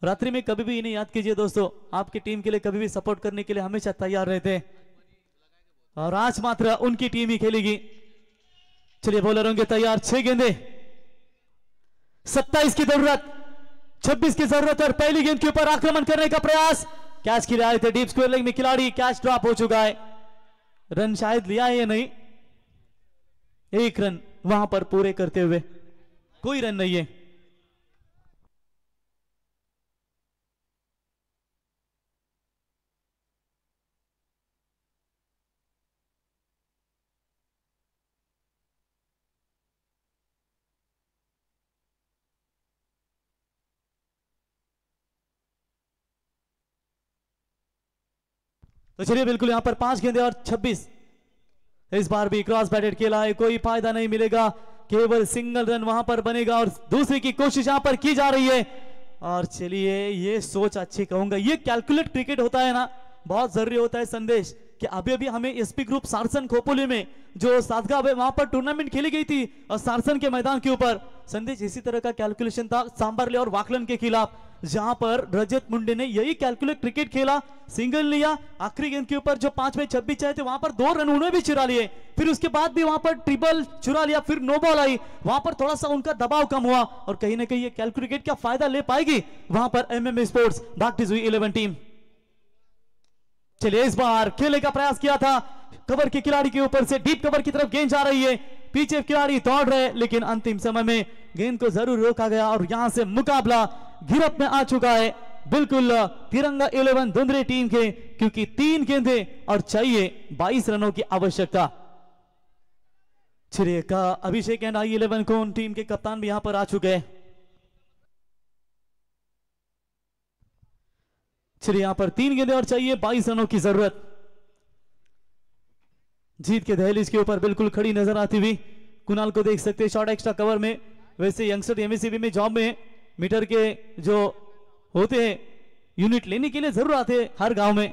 रात्रि में कभी भी इन्हें याद कीजिए दोस्तों, आपकी टीम के लिए कभी भी सपोर्ट करने के लिए हमेशा तैयार रहते हैं और आज मात्र उनकी टीम ही खेलेगी। चलिए बॉलर होंगे तैयार, 6 गेंदे 27 की जरूरत, 26 की जरूरत और पहली गेंद के ऊपर आक्रमण करने का प्रयास। कैच के लिए आए थे डीप स्क्वायर लेग में खिलाड़ी, कैच ड्रॉप हो चुका है। रन शायद लिया है या नहीं, 1 रन वहां पर पूरे करते हुए, कोई रन नहीं है। तो चलिए बिल्कुल यहाँ पर 5 गेंदे और 26। इस बार भी क्रॉस बैटेड खेला है, कोई फायदा नहीं मिलेगा, केवल सिंगल रन वहां पर बनेगा और दूसरे की कोशिश यहां पर की जा रही है। और चलिए ये सोच अच्छी कहूंगा, ये कैलकुलेट क्रिकेट होता है ना, बहुत जरूरी होता है संदेश कि अभी अभी हमें एसपी ग्रुप सारसन खोपोली में जो सातगांव वहां पर टूर्नामेंट खेली गई थी और सारसन के मैदान के ऊपर संदेश इसी तरह का कैलकुलेशन था सांबरले और वाकलन के खिलाफ, जहां पर रजत मुंडे ने यही कैलकुलेट क्रिकेट खेला, सिंगल लिया, आखिरी गेंद के ऊपर जो 5 में 26 चाहे थे वहां पर 2 रन उन्होंने भी चुरा लिए, फिर उसके बाद भी वहां पर ट्रिपल चुरा लिया, फिर नो बॉल आई, वहां पर थोड़ा सा उनका दबाव कम हुआ और कहीं ना कहीं ये कैलकुलेट का फायदा ले पाएगी वहां पर एमएमए स्पोर्ट्स भागती हुई 11 टीम। चलिए इस बार खेलने का प्रयास किया था, कवर के खिलाड़ी के ऊपर से डीप कवर की तरफ गेंद जा रही है, पीछे खिलाड़ी दौड़ रहे लेकिन अंतिम समय में गेंद को जरूर रोका गया और यहां से मुकाबला गिरफ्त में आ चुका है बिल्कुल तिरंगा 11 धुंधरे टीम के, क्योंकि 3 गेंदे और चाहिए 22 रनों की आवश्यकता। चलिए का अभिषेक एंड I11 कौन टीम के कप्तान भी यहां पर आ चुके हैं। चलिए यहां पर 3 गेंदे और चाहिए 22 रनों की जरूरत। जीत के दहलीज के ऊपर बिल्कुल खड़ी नजर आती हुई कुणाल को देख सकते हैं शॉर्ट एक्स्ट्रा कवर में, वैसे यंगस्टर एमएससीबी में जॉब में मीटर के जो होते हैं यूनिट लेने के लिए जरूर आते हैं हर गांव में।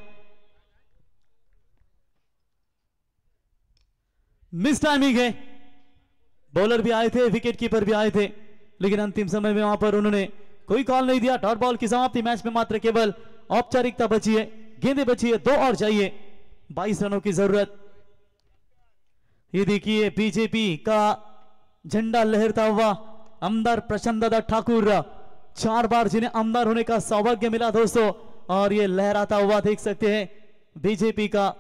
मिस टाइमिंग है, बॉलर भी आए थे, विकेट कीपर भी आए थे, लेकिन अंतिम समय में वहां पर उन्होंने कोई कॉल नहीं दिया। डॉट बॉल की समाप्ति, मैच में मात्र केवल औपचारिकता बची है, गेंदें बची है 2 और चाहिए 22 रनों की जरूरत। ये देखिए बीजेपी का झंडा लहरता हुआ आमदार प्रशांत दादा ठाकुर, 4 बार जिन्हें आमदार होने का सौभाग्य मिला दोस्तों, और ये लहराता हुआ देख सकते हैं बीजेपी का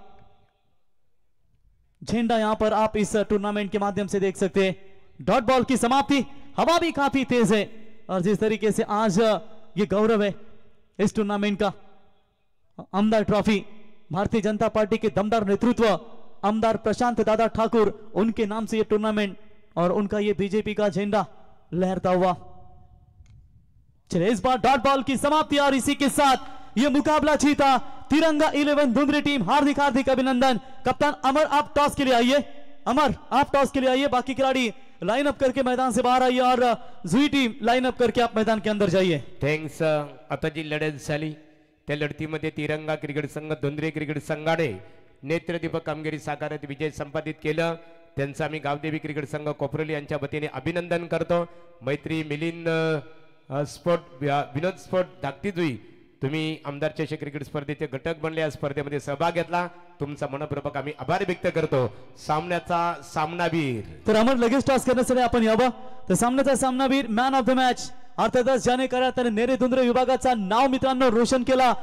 झंडा यहां पर आप इस टूर्नामेंट के माध्यम से देख सकते हैं। डॉट बॉल की समाप्ति, हवा भी काफी तेज है और जिस तरीके से आज ये गौरव है इस टूर्नामेंट का, आमदार ट्रॉफी भारतीय जनता पार्टी के दमदार नेतृत्व आमदार प्रशांत दादा ठाकुर, उनके नाम से ये टूर्नामेंट और उनका ये बीजेपी का झंडा लहरता हुआ। चलिए इस बार डॉट बॉल की समाप्ति और इसी के साथ ये मुकाबला जीता तिरंगा 11 धुंधरे टीम। हार्दिक हार्दिक अभिनंदन। कप्तान अमर आप टॉस के लिए आइए, अमर आप टॉस के लिए आइए, बाकी खिलाड़ी लाइन अप करके मैदान से बाहर आइए और जुई टीम लाइन अप करके आप मैदान के अंदर जाइए। थँक्स। आता जी लढत झाली त्या लढतीमध्ये तिरंगा क्रिकेट संघ धुंधरे क्रिकेट संघाने नेत्रदीपक कामगिरी साकारत विजय संपादित केलं, त्यांचं आम्ही गावदेवी क्रिकेट संघ कोपरोली यांच्या वतीने अभिनंदन करतो। मैत्री मिलिंद स्पोर्ट विनोद स्पोर्ट धाकटीजुई, तुम्ही आमदार चषक क्रिकेट स्पर्धेचे घटक बनले, या स्पर्धेमध्ये सहभाग घेतला, तुमचा मनपूर्वक आम्ही आभार व्यक्त करतो। सामन्याचा सामनावीर तर अमर लगेच टॉस करण्यासाठी आपण यावं। तर सामन्याचा सामनावीर मॅन ऑफ द मॅच अर्थातच ज्याने करा त्याने नेरे धुंधरे विभागाचा नाव मित्रांनो रोशन केला,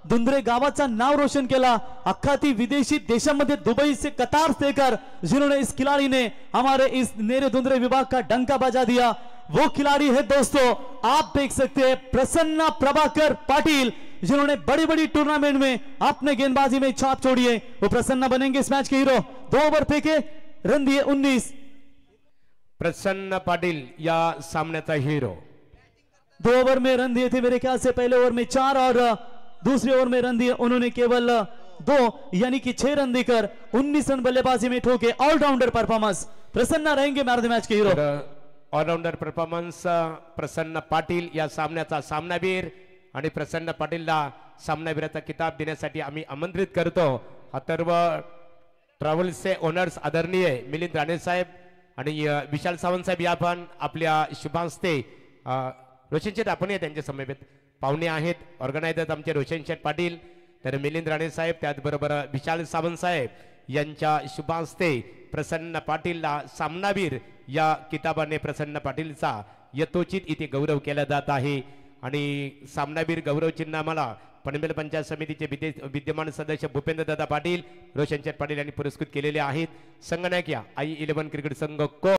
धुंधरे गावाचा नाव रोशन केला, अख्खा ती विदेशी देशामध्ये दुबई से कतार से कर जिन्होंने इस खिलाड़ी ने हमारे इस नेरे धुंधरे विभाग का डंका बजा दिया, वो खिलाड़ी है दोस्तों आप देख सकते हैं प्रसन्ना प्रभाकर पाटिल, जिन्होंने बड़ी बड़ी टूर्नामेंट में अपने गेंदबाजी में छाप छोड़ी है। वो प्रसन्ना बनेंगे इस मैच के हीरो। 2 ओवर फेंके, रन दिए 19। प्रसन्न पाटील या सामन्याचा हिरो। 2 ओवर में रन दिए थे मेरे ख्याल से, पहले ओवर में 4 और दूसरे ओवर में रन दिए उन्होंने केवल 2, यानी कि 6 रन देकर 19 रन बल्लेबाजी में ठोके। ऑलराउंडर परफॉर्मेंस, प्रसन्न रहेंगे मैन ऑफ द मैच के हीरो। ऑलराउंडर परफॉर्मन्स प्रसन्न पाटील या सामन्याचा सामनावीर, आणि प्रसन्न पाटीलला सामनावीराचा किताब देण्यासाठी आम्ही आमंत्रित करतो। अथर्व ट्रॅव्हल्सचे ओनर्स आदरणीय मिलिंद राणे साहेब आणि विशाल सावंत साहेब या पण आपल्या शुभांस्ते रोशन शेठ आपण या त्यांच्या समवेत पाहुणे आहेत। ऑर्गनायझर आमचे रोशन शेठ पाटील, तर मिलिंद राणे साहेब, त्याचबरोबर विशाल सावंत साहेब यांच्या शुभांस्ते प्रसन्न पाटीलला सामनावीर या किताबाने प्रसन्न पाटीलचा यथोचित इथे गौरव केला जात आहे। आणि सामनावीर गौरव चिन्ह आम्हाला पनवेल पंचायत समितीचे विद्यमान सदस्य भूपेंद्र दादा पाटील, रोशन शेठ पाटील यांनी पुरस्कृत केलेले आहेत। संगणक या I11 क्रिकेट संघ को